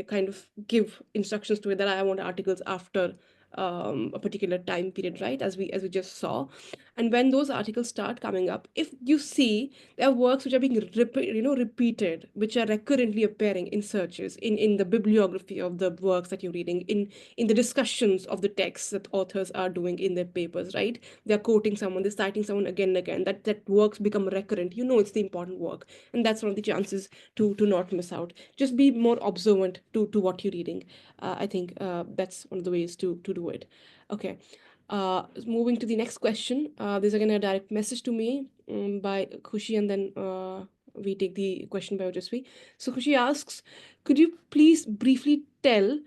kind of give instructions to it that I want articles after a particular time period, right? As we just saw. And when those articles start coming up, if you see there are works which are being repeated, which are recurrently appearing in searches, in the bibliography of the works that you're reading, in the discussions of the texts that authors are doing in their papers, right? They're quoting someone, they're citing someone again and again, that works become recurrent. It's the important work, and that's one of the chances to not miss out. Just be more observant to what you're reading. I think that's one of the ways to do it. Okay. Moving to the next question. There's again a direct message to me by Khushi, and then we take the question by Ojasvi. So Khushi asks, could you please briefly tell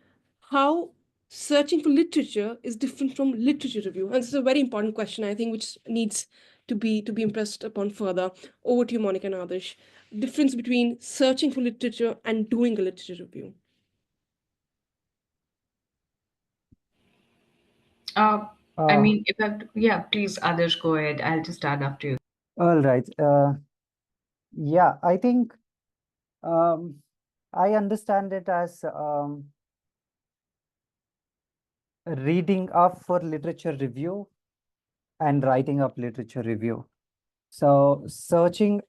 how searching for literature is different from literature review? And this is a very important question, I think, which needs to be impressed upon further. Over to you, Monica and Adarsh. Difference between searching for literature and doing a literature review. Uh, I uh, mean, if I have to, yeah, please, others go ahead. I'll just add after you. all right. Yeah, I think um, I understand it as reading up for literature review and writing up literature review. So searching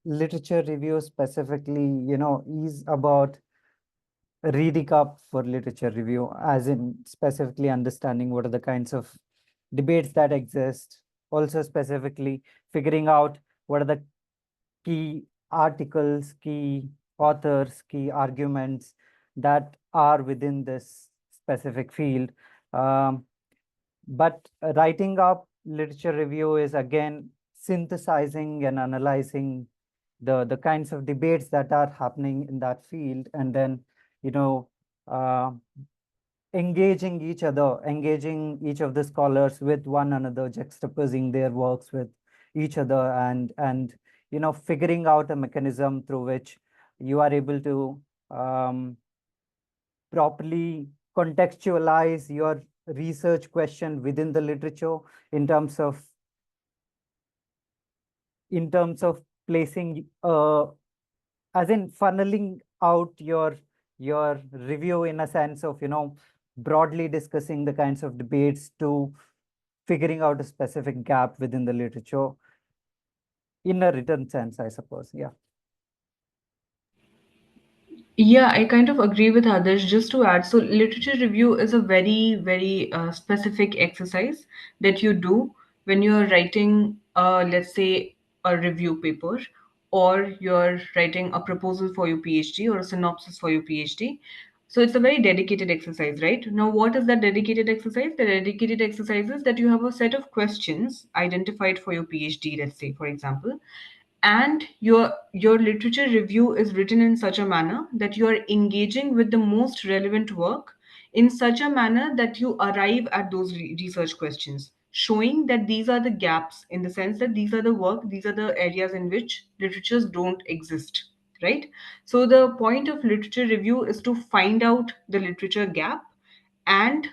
literature review specifically, is about reading up for literature review, as in specifically understanding what are the kinds of debates that exist. Also specifically figuring out what are the key articles, key authors, key arguments that are within this specific field. Um, but writing up literature review is again synthesizing and analyzing the kinds of debates that are happening in that field, and then you know uh, engaging each of the scholars with one another, juxtaposing their works with each other, and figuring out a mechanism through which you are able to um, properly contextualize your research question within the literature in terms of placing as in funneling out your review in a sense of broadly discussing the kinds of debates to figuring out a specific gap within the literature in a written sense, I suppose. Yeah. Yeah, I kind of agree with others. Just to add, so literature review is a very, very specific exercise that you do when you're writing, let's say, a review paper, or you're writing a proposal for your PhD or a synopsis for your PhD. So it's a very dedicated exercise, right? Now, what is that dedicated exercise? The dedicated exercise is that you have a set of questions identified for your PhD, let's say, for example, and your literature review is written in such a manner that you are engaging with the most relevant work in such a manner that you arrive at those research questions, showing that these are the gaps, in the sense that these are the areas in which literatures don't exist, right? So the point of literature review is to find out the literature gap and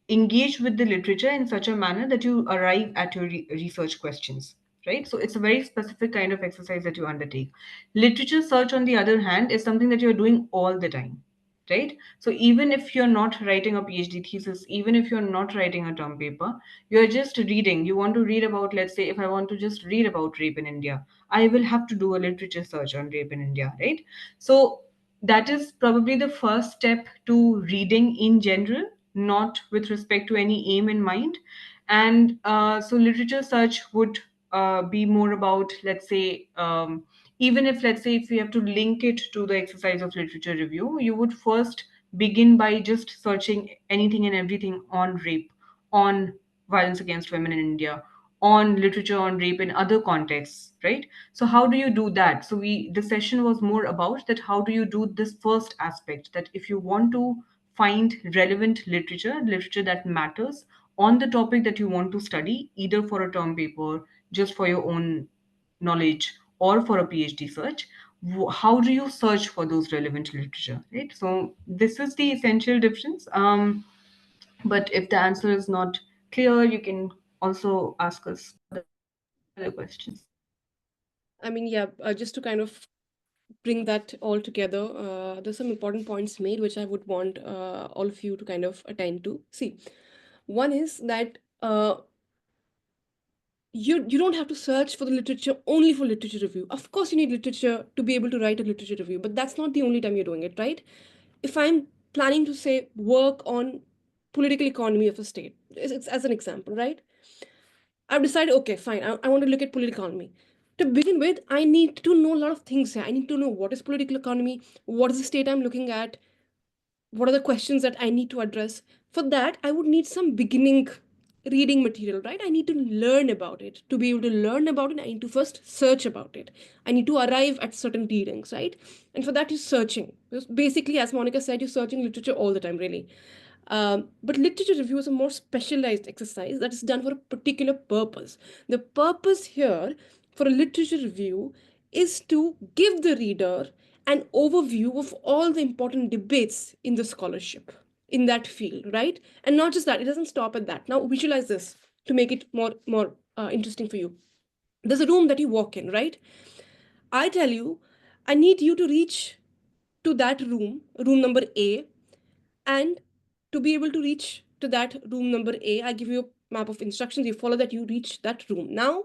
engage with the literature in such a manner that you arrive at your research questions, right? So it's a very specific kind of exercise that you undertake. Literature search, on the other hand, is something that you're doing all the time, right? So even if you're not writing a PhD thesis, even if you're not writing a term paper, you're just reading. You want to read about, let's say, if I want to just read about rape in India, I will have to do a literature search on rape in India, right? So that is probably the first step to reading in general, not with respect to any aim in mind. And so literature search would be more about, let's say, even if, let's say, if we have to link it to the exercise of literature review, you would first begin by just searching anything and everything on rape, on violence against women in India, on literature on rape in other contexts, right? So how do you do that? So we the session was more about that, how do you do this first aspect, that if you want to find relevant literature that matters on the topic that you want to study, either for a term paper, just for your own knowledge, or for a PhD search, how do you search for those relevant literature, right? So this is the essential difference. But if the answer is not clear, you can also ask us other questions. I mean, yeah, just to kind of bring that all together, there's some important points made which I would want all of you to kind of attend to. See, one is that you don't have to search for the literature only for literature review. Of course, you need literature to be able to write a literature review, but that's not the only time you're doing it, right? If I'm planning to say work on political economy of a state, as an example, right? I've decided, okay, fine, I want to look at political economy. To begin with, I need to know a lot of things here. I need to know what is political economy, what is the state I'm looking at, what are the questions that I need to address. For that, I would need some beginning reading material, right? I need to learn about it. To be able to learn about it, I need to first search about it. I need to arrive at certain readings, right? And for that, you're searching. Because basically, as Monica said, you're searching literature all the time, really. But literature review is a more specialized exercise that is done for a particular purpose. The purpose here for a literature review is to give the reader an overview of all the important debates in the scholarship in that field, right? And not just that, it doesn't stop at that. Now visualize this to make it more interesting for you. There's a room that you walk in, right? I tell you, I need you to reach to that room number A, and to be able to reach to that room number A, I give you a map of instructions. You follow that, you reach that room. Now,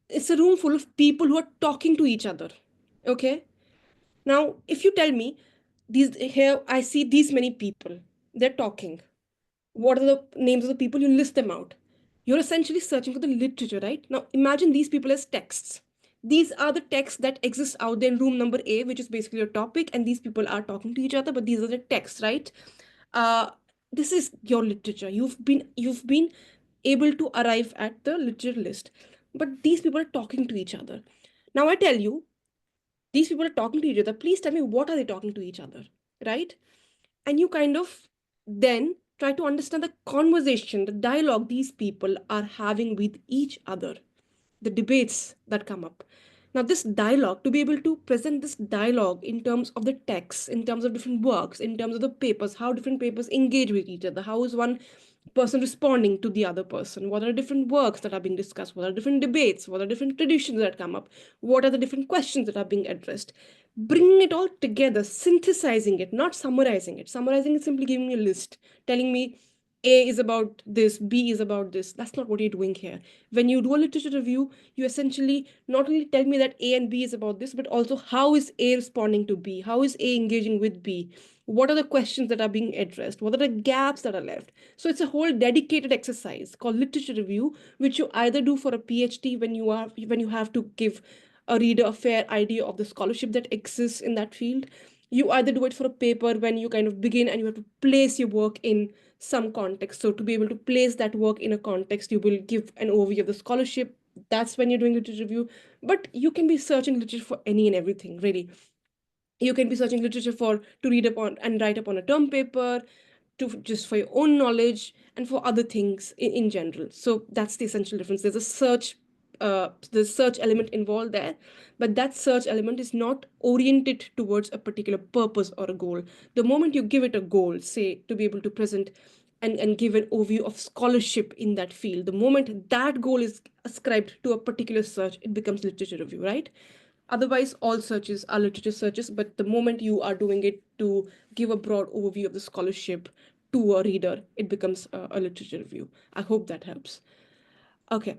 it's a room full of people who are talking to each other. Okay? Now, if you tell me, these here, I see these many people, they're talking. What are the names of the people? You list them out. You're essentially searching for the literature, right? Now, imagine these people as texts. These are the texts that exist out there in room number A, which is basically your topic, and these people are talking to each other, but these are the texts, right? uh, this is your literature. You've been able to arrive at the literature list, but these people are talking to each other. Now I tell you, these people are talking to each other. Please tell me, what are they talking to each other, right? And you kind of then try to understand the conversation, the dialogue these people are having with each other, the debates that come up. Now, this dialogue, to be able to present this dialogue in terms of the texts, in terms of different works, in terms of the papers, how different papers engage with each other, how is one person responding to the other person, what are different works that are being discussed, what are different debates, what are different traditions that come up, what are the different questions that are being addressed. Bringing it all together, synthesizing it, not summarizing it. Summarizing is simply giving me a list, telling me A is about this, B is about this. That's not what you're doing here. When you do a literature review, you essentially not only tell me that A and B is about this, but also how is A responding to B? How is A engaging with B? What are the questions that are being addressed? What are the gaps that are left? So it's a whole dedicated exercise called literature review, which you either do for a PhD when you have to give a reader a fair idea of the scholarship that exists in that field. You either do it for a paper when you kind of begin and you have to place your work in some context. So to be able to place that work in a context, you will give an overview of the scholarship. That's when you're doing literature review. But you can be searching literature for any and everything, really. You can be searching literature for to read upon and write upon a term paper, to just for your own knowledge and for other things in general. So that's the essential difference. There's a search the search element involved there, but that search element is not oriented towards a particular purpose or a goal. The moment you give it a goal, say to be able to present and give an overview of scholarship in that field, the moment that goal is ascribed to a particular search, it becomes literature review, right? Otherwise, all searches are literature searches, but the moment you are doing it to give a broad overview of the scholarship to a reader, it becomes a literature review. I hope that helps. Okay.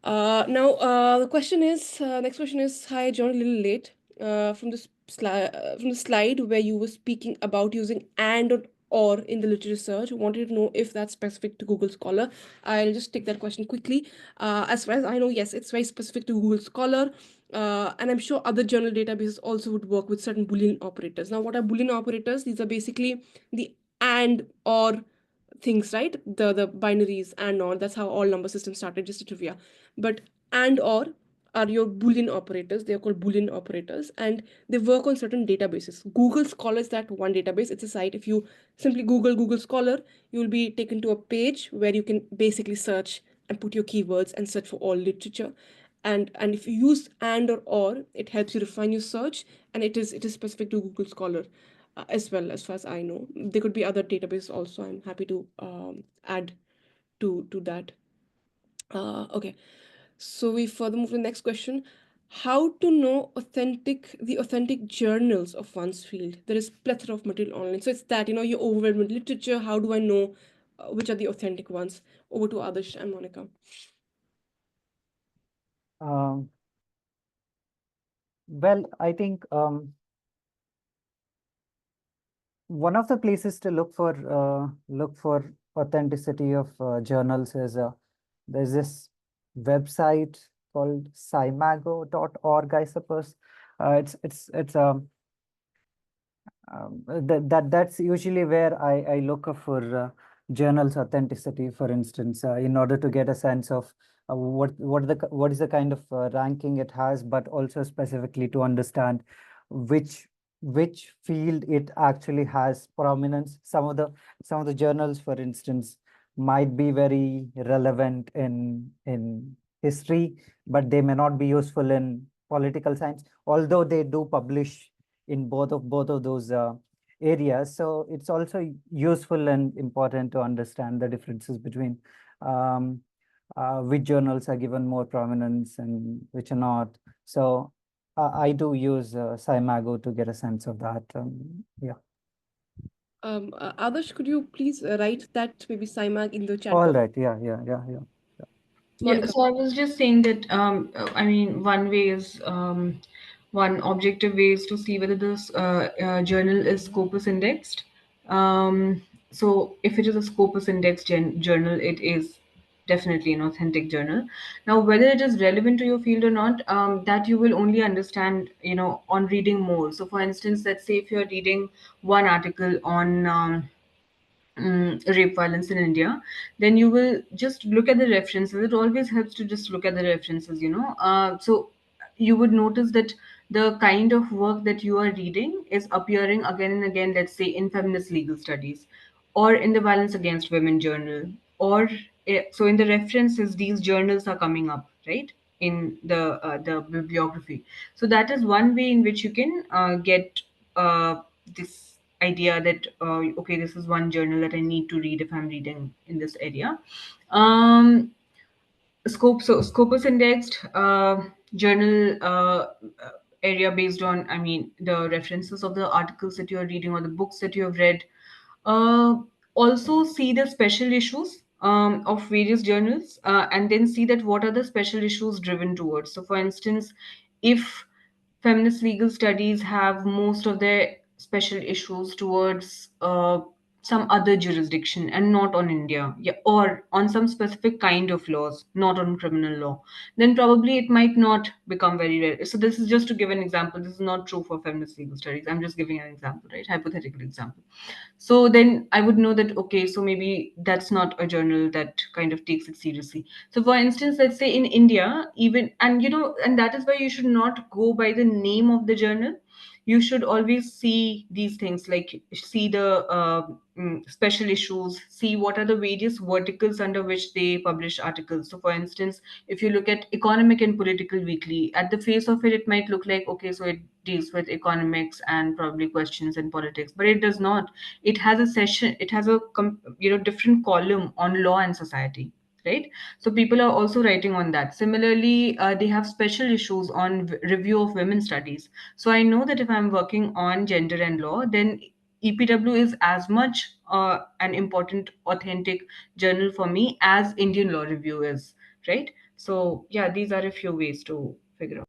Now, the question is, next question is, hi, John, a little late. From the slide where you were speaking about using and or in the literature search, wanted to know if that's specific to Google Scholar. I'll just take that question quickly. As far as I know, yes, it's very specific to Google Scholar. And I'm sure other journal databases also would work with certain Boolean operators. Now, what are Boolean operators? These are basically the and or things, right? The binaries and or, that's how all number systems started, just a trivia. But and or are your Boolean operators. They are called Boolean operators, and they work on certain databases. Google Scholar is that one database. It's a site. If you simply Google Scholar, you will be taken to a page where you can basically search and put your keywords and search for all literature. And if you use and or, it helps you refine your search, and it is specific to Google Scholar, as well, as far as I know. There could be other databases also. I'm happy to add to that. Okay. So we further move to the next question. How to know the authentic journals of one's field? There is plethora of material online. So it's that, you're overwhelmed with literature. How do I know which are the authentic ones? Over to Adarsh and Monika. Um, well, I think one of the places to look for authenticity of journals is there's this website called simago.org, I suppose. It's that's usually where I look for journals authenticity, for instance, in order to get a sense of what is the kind of ranking it has, but also specifically to understand which which field it actually has prominence. Some of the journals, for instance, might be very relevant in history, but they may not be useful in political science, although they do publish in both of those areas. So it's also useful and important to understand the differences between um, which journals are given more prominence and which are not. So I do use Scimago to get a sense of that. Yeah. Adarsh, could you please write that maybe SciMag in the chat All box? right. Yeah. Yeah, Monica. so I was just saying that I mean, one objective way is to see whether this journal is Scopus indexed. So if it is a Scopus indexed journal, it is definitely an authentic journal. Now, whether it is relevant to your field or not, that you will only understand, on reading more. So, for instance, let's say if you're reading one article on rape violence in India, then you will just look at the references. It always helps to just look at the references. So you would notice that the kind of work that you are reading is appearing again and again, let's say in feminist legal studies or in the Violence Against Women journal, or so in the references, these journals are coming up, right? In the bibliography. So that is one way in which you can get this idea that okay, this is one journal that I need to read if I'm reading in this area. um Scopus indexed journal area based on, I mean, the references of the articles that you're reading or the books that you have read. Uh, Also see the special issues of various journals, and then see that what are the special issues driven towards. So, for instance, if feminist legal studies have most of their special issues towards some other jurisdiction and not on India, yeah, or on some specific kind of laws, not on criminal law, then probably it might not become very rare. So this is just to give an example. This is not true for feminist legal studies. I'm just giving an example, right? Hypothetical example. So then I would know that, okay, so maybe that's not a journal that kind of takes it seriously. So for instance, let's say in India, even, and that is why you should not go by the name of the journal. you should always see these things, like see the special issues, see what are the various verticals under which they publish articles. So for instance, if you look at Economic and Political Weekly, at the face of it, it might look like, okay, so it deals with economics and probably questions in politics, but it does not. It has a session, it has a different column on law and society, right? So people are also writing on that. Similarly, they have special issues on review of women's studies. So I know that if I'm working on gender and law, then EPW is as much an important, authentic journal for me as Indian Law Review is, right? So yeah, these are a few ways to figure out.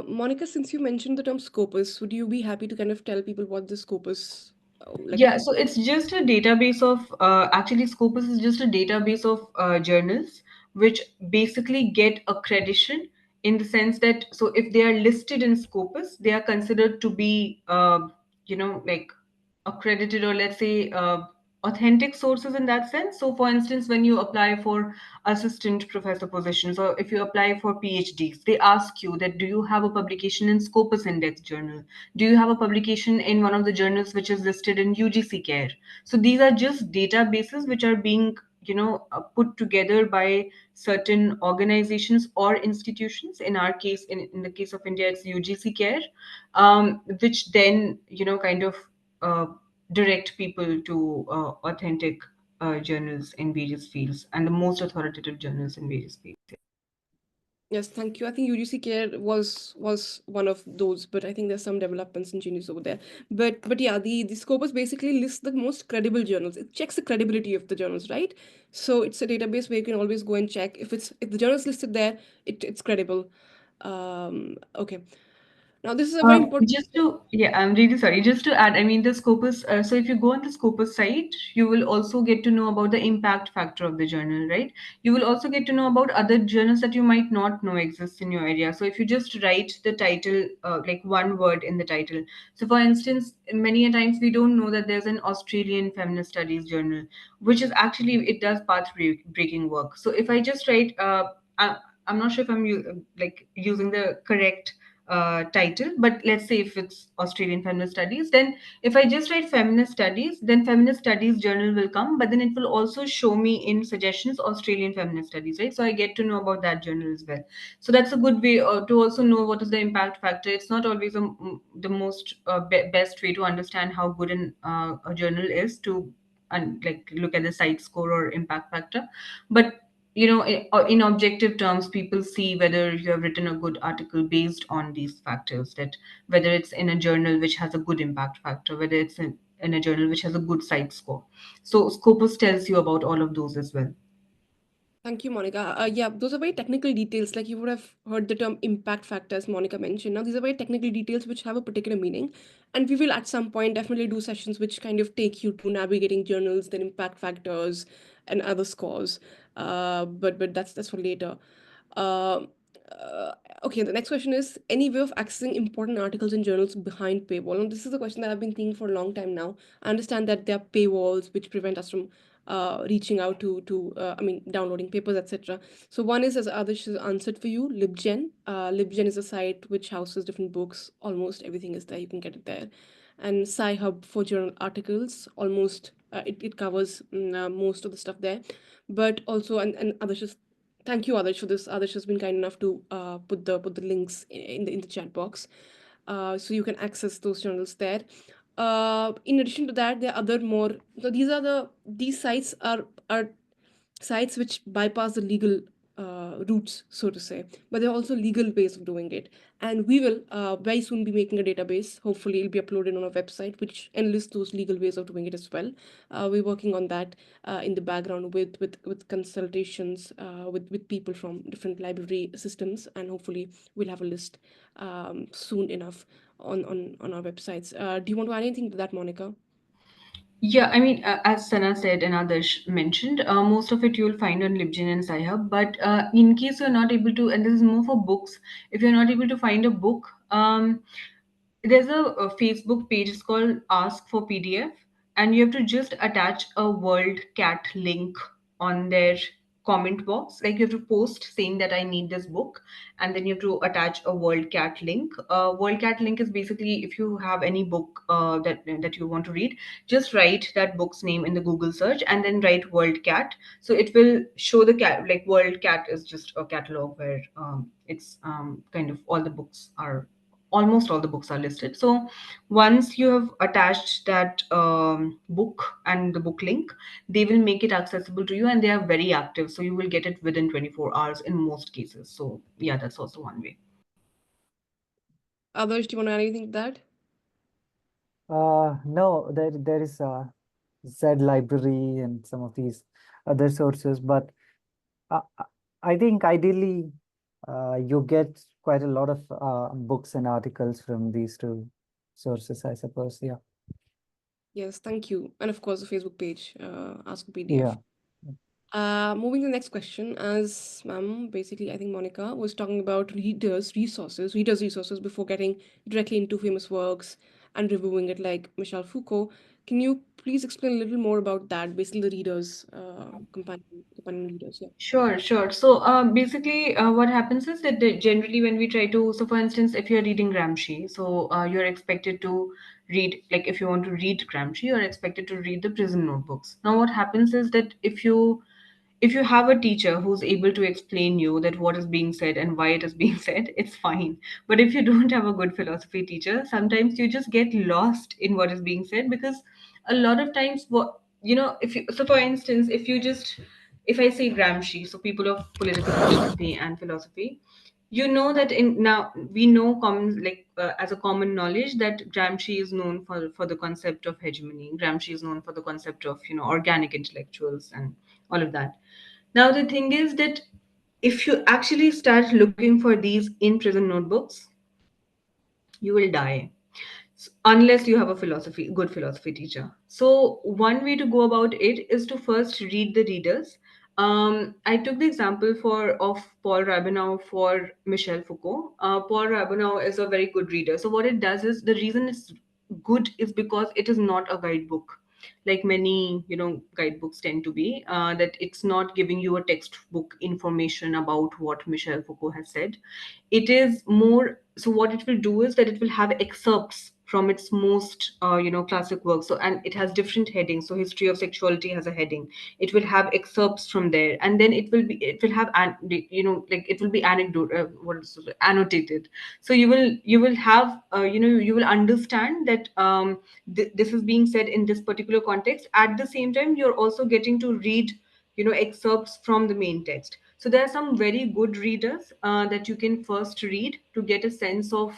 Monica, since you mentioned the term scopus, would you be happy to kind of tell people what the scopus, like? Yeah, so it's just a database of, actually, Scopus is just a database of journals which basically get accreditation, in the sense that, so if they are listed in Scopus, they are considered to be, like accredited, or let's say authentic sources in that sense. So, for instance, when you apply for assistant professor positions, or if you apply for PhDs, they ask you that, do you have a publication in Scopus Index journal? Do you have a publication in one of the journals which is listed in UGC Care? So these are just databases which are being put together by certain organizations or institutions. In our case, in the case of India, it's UGC Care, which then kind of uh, direct people to authentic journals in various fields, and the most authoritative journals in various fields. Yes, thank you. I think UGC Care was one of those, but I think there's some developments and changes over there. But yeah, the Scopus basically lists the most credible journals. It checks the credibility of the journals, right? So it's a database where you can always go and check if the journal is listed there, it's credible. Okay. Now this is a very important. Just to, yeah, I'm really sorry. Just to add, I mean, the Scopus, so if you go on the Scopus site, you will also get to know about the impact factor of the journal, right? You will also get to know about other journals that you might not know exist in your area. So if you just write the title, like one word in the title. So for instance, many a times we don't know that there's an Australian feminist studies journal, which is actually, it does breaking work. So if I just write, I'm not sure if I'm like using the correct title, but let's say if it's Australian Feminist Studies, then if I just write Feminist Studies, then Feminist Studies journal will come, but then it will also show me in suggestions Australian Feminist Studies, right? So I get to know about that journal as well. So that's a good way to also know what is the impact factor. It's not always the most best way to understand how good a journal is, to and like look at the site score or impact factor, but in objective terms, people see whether you have written a good article based on these factors, that whether it's in a journal which has a good impact factor, whether it's in a journal which has a good site score. So Scopus tells you about all of those as well. Thank you, Monica. Yeah, those are very technical details. Like you would have heard the term impact factor, as Monica mentioned. Now, these are very technical details which have a particular meaning. And we will at some point definitely do sessions which kind of take you to navigating journals, then impact factors, and other scores. But that's for later. Uh, uh, okay, the next question is any way of accessing important articles in journals behind paywall? And this is a question that I've been thinking for a long time now. I understand that there are paywalls which prevent us from reaching out to I mean downloading papers, etc. So one is, as Adarsh has answered for you, LibGen. LibGen is a site which houses different books. Almost everything is there. You can get it there. And Sci-Hub for journal articles. Almost it covers most of the stuff there. But also, and Adarsh is, thank you Adarsh for this. Adarsh has been kind enough to put the links in the chat box, so you can access those journals there. In addition to that, there are other more. So these sites are sites which bypass the legal routes, so to say, but there are also legal ways of doing it. And we will very soon be making a database. Hopefully, it'll be uploaded on our website, which enlists those legal ways of doing it as well. We're working on that in the background with consultations with people from different library systems, and hopefully, we'll have a list soon enough on our websites. Do you want to add anything to that, Monica? Yeah, I mean, as Sana said and Adarsh mentioned, most of it you'll find on LibGen and Sci-Hub. But in case you're not able to, and this is more for books, if you're not able to find a book, there's a Facebook page. It's called Ask for PDF, and you have to just attach a World Cat link on there. comment box. Like you have to post saying that I need this book, and then you have to attach a WorldCat link. WorldCat link is basically, if you have any book that you want to read, just write that book's name in the Google search and then write WorldCat. So it will show the cat, like WorldCat is just a catalog where it's kind of almost all the books are listed. So once you have attached that book and the book link, they will make it accessible to you, and they are very active. So you will get it within 24 hours in most cases. So yeah, that's also one way. Others, do you want to add anything to that? No, there is Z library and some of these other sources, but I I think ideally you get quite a lot of books and articles from these two sources, I suppose. Yeah. Yes, thank you. And of course, the Facebook page, Ask for Yeah. PDF. Moving to the next question, as basically, I think Monica was talking about readers' resources before getting directly into famous works and reviewing it, like Michel Foucault. Can you please explain a little more about that? Basically, the readers, companion readers. Yeah. Sure, sure. So basically, what happens is that generally when we try to, so for instance, if you're reading Gramsci, so you're expected to read, like if you want to read Gramsci, you're expected to read the prison notebooks. Now, what happens is that if you have a teacher who's able to explain you that what is being said and why it is being said, it's fine. But if you don't have a good philosophy teacher, sometimes you just get lost in what is being said, because a lot of times, what if you, so for instance, if I say Gramsci, so people of political philosophy and philosophy, that in now we know common, like as a common knowledge, that Gramsci is known for the concept of hegemony. Gramsci is known for the concept of organic intellectuals and all of that. Now the thing is that if you actually start looking for these in prison notebooks, you will die unless you have a good philosophy teacher. So one way to go about it is to first read the readers. I took the example of Paul Rabinow for Michel Foucault. Paul Rabinow is a very good reader. So what it does is, the reason it's good is because it is not a guidebook, like many guidebooks tend to be, that it's not giving you a textbook information about what Michel Foucault has said. It is more, so what it will do is that it will have excerpts from its most classic work. So, and it has different headings. So history of sexuality has a heading. It will have excerpts from there, and then it will have like it will be anecdote, what is it, annotated. So you will have you will understand that this is being said in this particular context. At the same time, you're also getting to read excerpts from the main text. So there are some very good readers that you can first read to get a sense of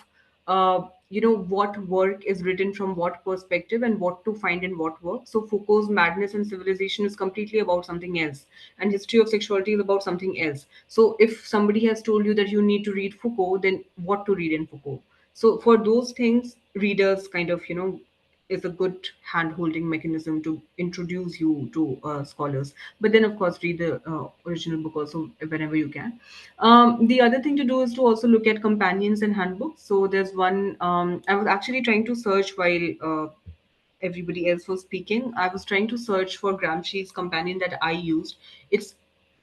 what work is written from what perspective and what to find in what work. So Foucault's Madness and Civilization is completely about something else, and History of Sexuality is about something else. So if somebody has told you that you need to read Foucault, then what to read in Foucault? So for those things, readers kind of is a good hand-holding mechanism to introduce you to scholars. But then, of course, read the original book also whenever you can. The other thing to do is to also look at companions and handbooks. So there's one. I was actually trying to search while everybody else was speaking. I was trying to search for Gramsci's companion that I used. It's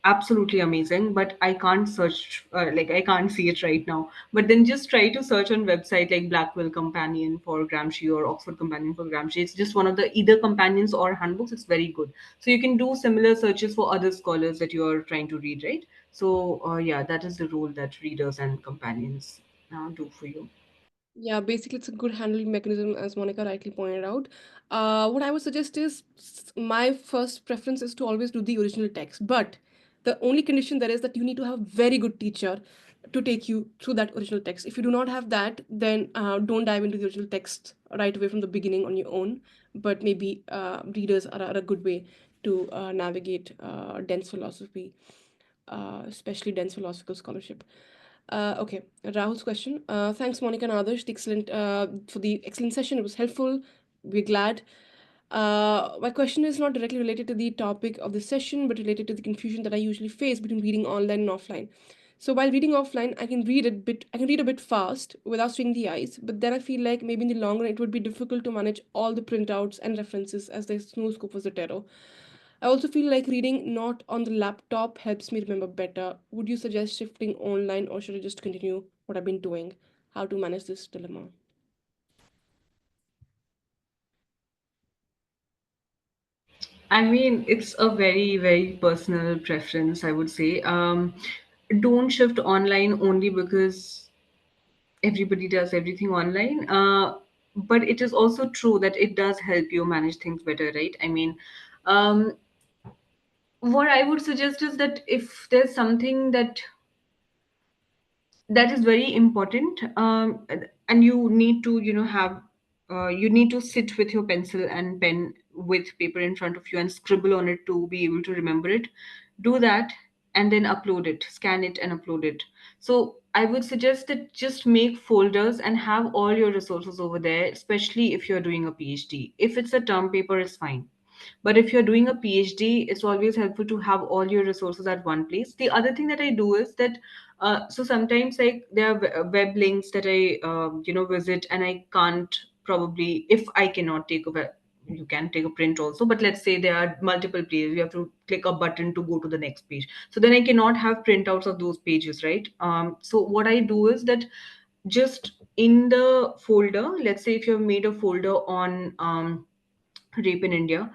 absolutely amazing, but I can't search, like I can't see it right now. But then just try to search on website like Blackwell Companion for Gramsci or Oxford Companion for Gramsci. It's just one of the either companions or handbooks. It's very good. So you can do similar searches for other scholars that you are trying to read, right? So yeah, that is the role that readers and companions do for you. Yeah, basically, it's a good handling mechanism, as Monica rightly pointed out. What I would suggest is my first preference is to always do the original text, but the only condition there is that you need to have a very good teacher to take you through that original text. If you do not have that, then don't dive into the original text right away from the beginning on your own. But maybe readers are a good way to navigate dense philosophy, especially dense philosophical scholarship. Okay, Rahul's question. Thanks, Monica and Adarsh, for the excellent session. It was helpful. We're glad. My question is not directly related to the topic of the session, but related to the confusion that I usually face between reading online and offline. So while reading offline, I can read a bit fast without straining the eyes, but then I feel like maybe in the long run it would be difficult to manage all the printouts and references as the snow scope was a terror. I also feel like reading not on the laptop helps me remember better. Would you suggest shifting online, or should I just continue what I've been doing? How to manage this dilemma? I mean, it's a very, very personal preference, I would say. Don't shift online only because everybody does everything online. But it is also true that it does help you manage things better, right? I mean, um, what I would suggest is that if there's something that is very important, and you need to, have you need to sit with your pencil and pen with paper in front of you and scribble on it to be able to remember it. Do that and then upload it, scan it and upload it. So I would suggest that just make folders and have all your resources over there, especially if you're doing a PhD. If it's a term paper, it's fine, but if you're doing a PhD, it's always helpful to have all your resources at one place. The other thing that I do is that, so sometimes like there are web links that I, visit, and I can't probably, if I cannot take a web, you can take a print also, but let's say there are multiple pages, you have to click a button to go to the next page. So then I cannot have printouts of those pages, right? So what I do is that just in the folder, let's say if you've made a folder on rape in India,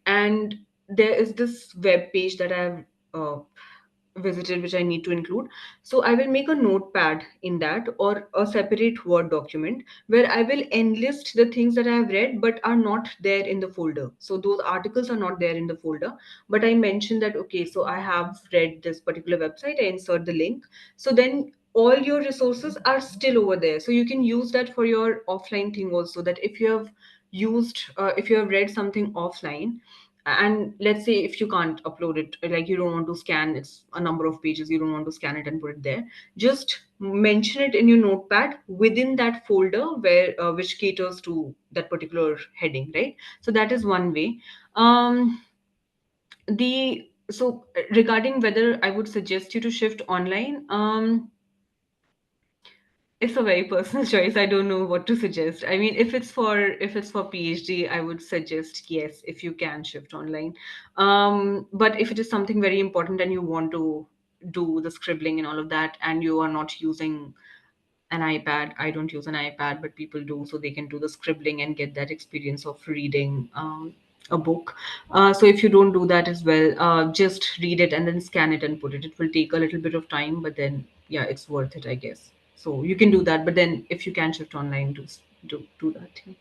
and there is this web page that I've visited, which I need to include. So I will make a notepad in that, or a separate Word document where I will enlist the things that I have read but are not there in the folder. So those articles are not there in the folder, but I mentioned that, okay, so I have read this particular website, I insert the link. So then all your resources are still over there. So you can use that for your offline thing also, that if you have if you have read something offline, and let's say if you can't upload it, like you don't want to scan, it's a number of pages, you don't want to scan it and put it there, just mention it in your notepad within that folder where which caters to that particular heading, right? So that is one way. The so Regarding whether I would suggest you to shift online, it's a very personal choice. I don't know what to suggest. I mean, if it's for PhD, I would suggest yes, if you can shift online. But if it is something very important and you want to do the scribbling and all of that, and you are not using an iPad, I don't use an iPad, but people do, so they can do the scribbling and get that experience of reading a book. So if you don't do that as well, just read it and then scan it and put it. It will take a little bit of time, but then yeah, it's worth it, I guess. So you can do that, but then if you can shift online, do that. Yeah.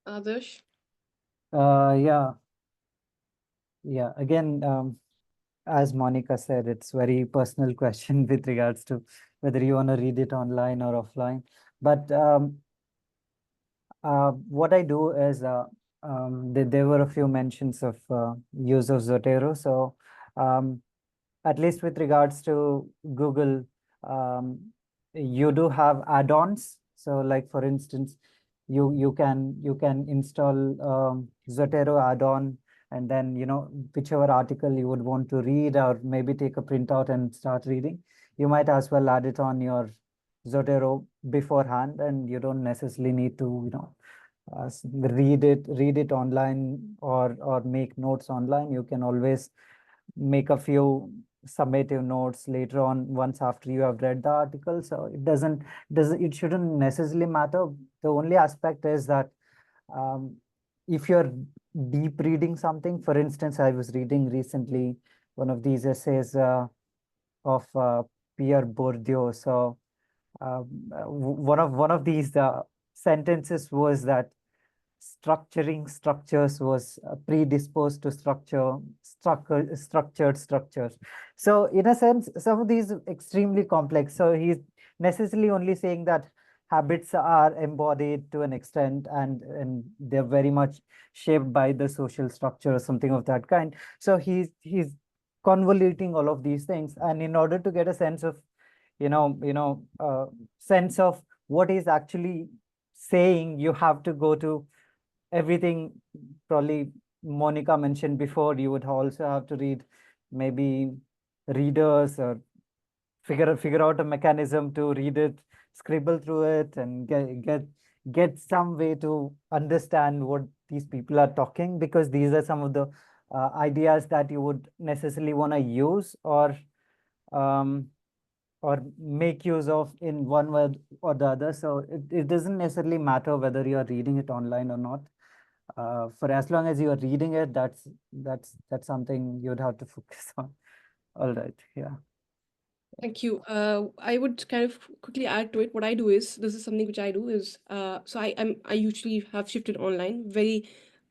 Adarsh? Yeah, yeah. Again, as Monica said, it's very personal question with regards to whether you want to read it online or offline. But what I do is there were a few mentions of use of Zotero. So um, at least with regards to Google, um, you do have add-ons. So like for instance, you can install Zotero add-on, and then whichever article you would want to read or maybe take a printout and start reading, you might as well add it on your Zotero beforehand, and you don't necessarily need to read it online or make notes online. You can always make a few summative notes later on once after you have read the article. So it shouldn't necessarily matter. The only aspect is that um, if you're deep reading something, for instance, I was reading recently one of these essays of Pierre Bourdieu. So one of these sentences was that structuring structures was predisposed to structured structures. So in a sense, some of these are extremely complex. So he's necessarily only saying that habits are embodied to an extent, and they're very much shaped by the social structure or something of that kind. So he's convoluting all of these things, and in order to get a sense of sense of what he's actually saying, you have to go to everything. Probably Monica mentioned before, you would also have to read maybe readers, or figure out a mechanism to read it, scribble through it, and get some way to understand what these people are talking, because these are some of the ideas that you would necessarily want to use um, or make use of in one way or the other. So it doesn't necessarily matter whether you're reading it online or not. For as long as you're reading it, that's something you'd have to focus on. All right, yeah. Thank you. I would kind of quickly add to it. What I do is, this is something which I do is, so I usually have shifted online. Very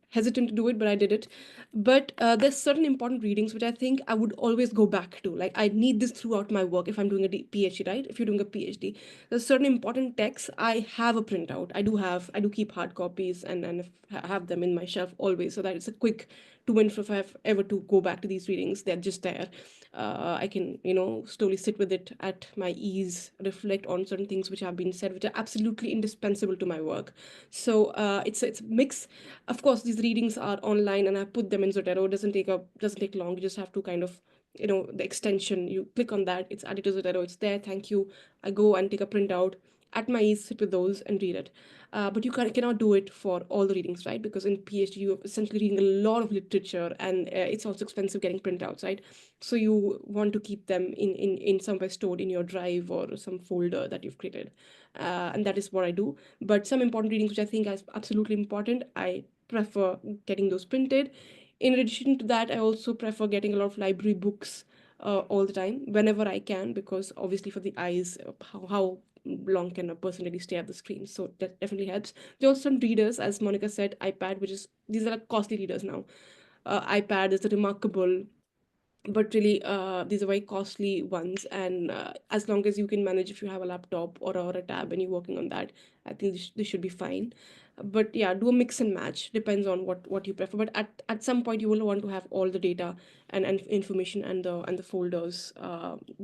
hesitant to do it, but I did it. But there's certain important readings which I think I would always go back to. Like, I need this throughout my work if I'm doing a PhD, right? If you're doing a PhD, there's certain important texts I have a printout. I do keep hard copies and have them in my shelf always, so that it's a quick to and fro if I have ever to go back to these readings. They're just there. I can, slowly sit with it at my ease, reflect on certain things which have been said, which are absolutely indispensable to my work. So it's a mix. Of course, these readings are online, and I put them in Zotero. It doesn't take long. You just have to kind of, the extension. You click on that. It's added to Zotero. It's there. Thank you. I go and take a printout at my ease, sit with those and read it. But you cannot do it for all the readings, right? Because in PhD, you're essentially reading a lot of literature, and it's also expensive getting printouts, right? So you want to keep them in somewhere stored in your drive or some folder that you've created. And that is what I do. But some important readings, which I think is absolutely important, I prefer getting those printed. In addition to that, I also prefer getting a lot of library books all the time, whenever I can, because obviously for the eyes, how long can a person really stay at the screen? So that definitely helps. There are also some readers, as Monica said, iPad, which is, these are like costly readers now. iPad is a remarkable, but really these are very costly ones, and as long as you can manage, if you have a laptop or a tab and you're working on that, I think this should be fine. But yeah, do a mix and match, depends on what you prefer, but at some point you will want to have all the data and information and the folders,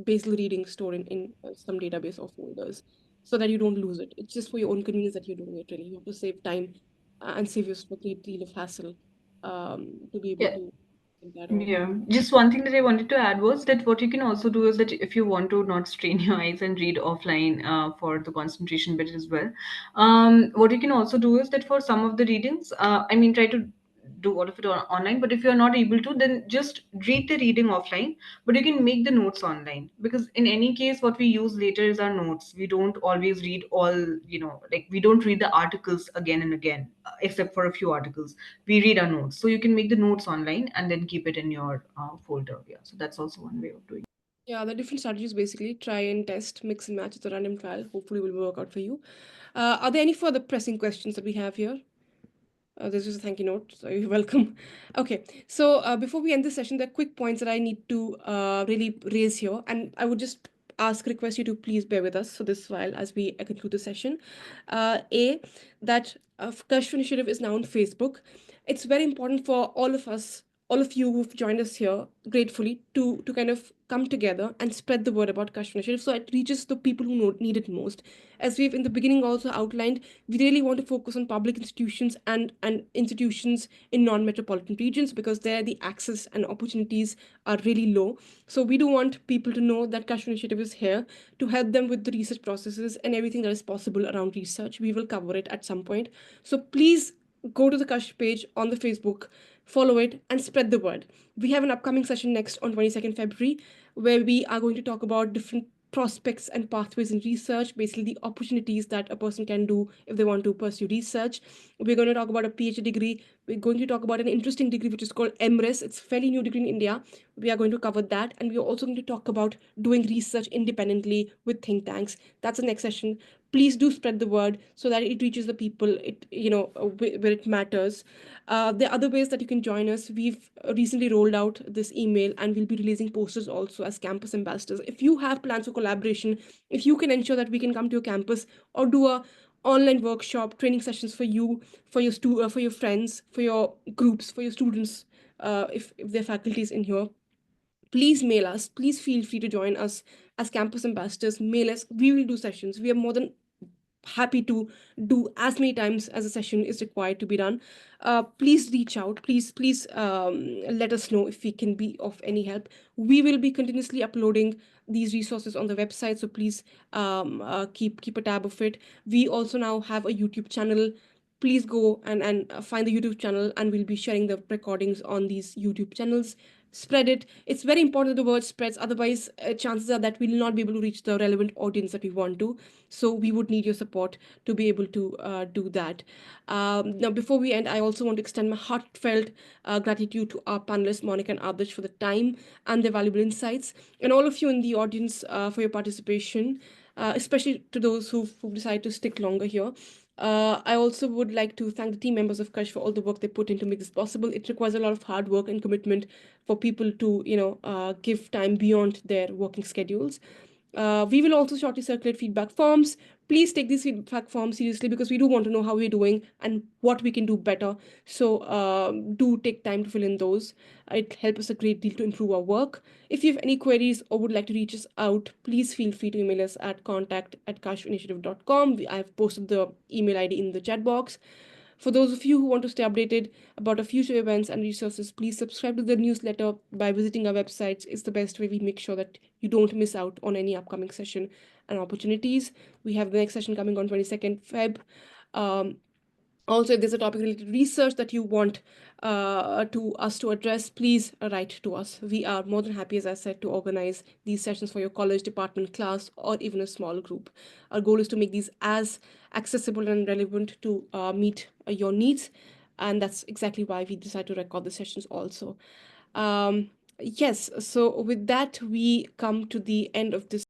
basal reading stored in some database or folders, so that you don't lose it. It's just for your own convenience that you're doing it. Really, you have to save time and save yourself a great deal of hassle, to be able Yeah. to get that all. Yeah, just one thing that I wanted to add was that what you can also do is that if you want to not strain your eyes and read offline for the concentration bit as well, what you can also do is that for some of the readings, I mean, try to do all of it online. But if you're not able to, then just read the reading offline. But you can make the notes online, because in any case, what we use later is our notes. We don't always read all, like we don't read the articles again and again, except for a few articles. We read our notes, so you can make the notes online and then keep it in your folder. Yeah, so that's also one way of doing it. Yeah, the different strategies, basically try and test, mix and match. It's a random trial. Hopefully, will work out for you. Are there any further pressing questions that we have here? This is a thank you note, so you're welcome. Okay, so before we end this session, there are quick points that I need to really raise here, and I would just request you to please bear with us for this while as we conclude the session. A, that Kashf Initiative is now on Facebook. It's very important for all of us, all of you who've joined us here, gratefully, to kind of come together and spread the word about Kashf Initiative so it reaches the people who need it most. As we've in the beginning also outlined, we really want to focus on public institutions and institutions in non-metropolitan regions, because there the access and opportunities are really low. So we do want people to know that Kashf Initiative is here to help them with the research processes and everything that is possible around research. We will cover it at some point. So please go to the Kashf page on the Facebook, follow it, and spread the word. We have an upcoming session next on 22nd February, where we are going to talk about different prospects and pathways in research, basically the opportunities that a person can do if they want to pursue research. We're going to talk about a PhD degree. We're going to talk about an interesting degree which is called MRes. It's a fairly new degree in India. We are going to cover that, and we're also going to talk about doing research independently with think tanks. That's the next session. Please do spread the word so that it reaches the people where it matters. There are other ways that you can join us. We've recently rolled out this email, and we'll be releasing posters also as campus ambassadors. If you have plans for collaboration, if you can ensure that we can come to your campus or do a online workshop, training sessions for you, for your friends, for your groups, for your students, if there are faculties in here, please mail us. Please feel free to join us as campus ambassadors. Mail us. We will do sessions. We are more than happy to do as many times as a session is required to be done. Please reach out. Please let us know if we can be of any help. We will be continuously uploading these resources on the website, so please keep a tab of it. We also now have a YouTube channel. please go and find the YouTube channel, and we'll be sharing the recordings on these YouTube channels. Spread it. It's very important that the word spreads. Otherwise, chances are that we'll not be able to reach the relevant audience that we want to. So we would need your support to be able to do that. Now, before we end, I also want to extend my heartfelt gratitude to our panelists, Monica and Adarsh, for the time and their valuable insights, and all of you in the audience for your participation, especially to those who've decided to stick longer here. I also would like to thank the team members of Kashf for all the work they put in to make this possible. It requires a lot of hard work and commitment for people to, give time beyond their working schedules. We will also shortly circulate feedback forms. Please take these feedback forms seriously, because we do want to know how we're doing and what we can do better. So do take time to fill in those. It helps us a great deal to improve our work. If you have any queries or would like to reach us out, please feel free to email us at contact@kashfinitiative.com. I have posted the email ID in the chat box. For those of you who want to stay updated about our future events and resources, please subscribe to the newsletter by visiting our websites. It's the best way we make sure that you don't miss out on any upcoming session and opportunities. We have the next session coming on 22nd Feb. Um, Also, if there's a topic related to research that you want to us to address, please write to us. We are more than happy, as I said, to organize these sessions for your college, department, class, or even a small group. Our goal is to make these as accessible and relevant to meet your needs, and that's exactly why we decided to record the sessions also. Yes, so with that, we come to the end of this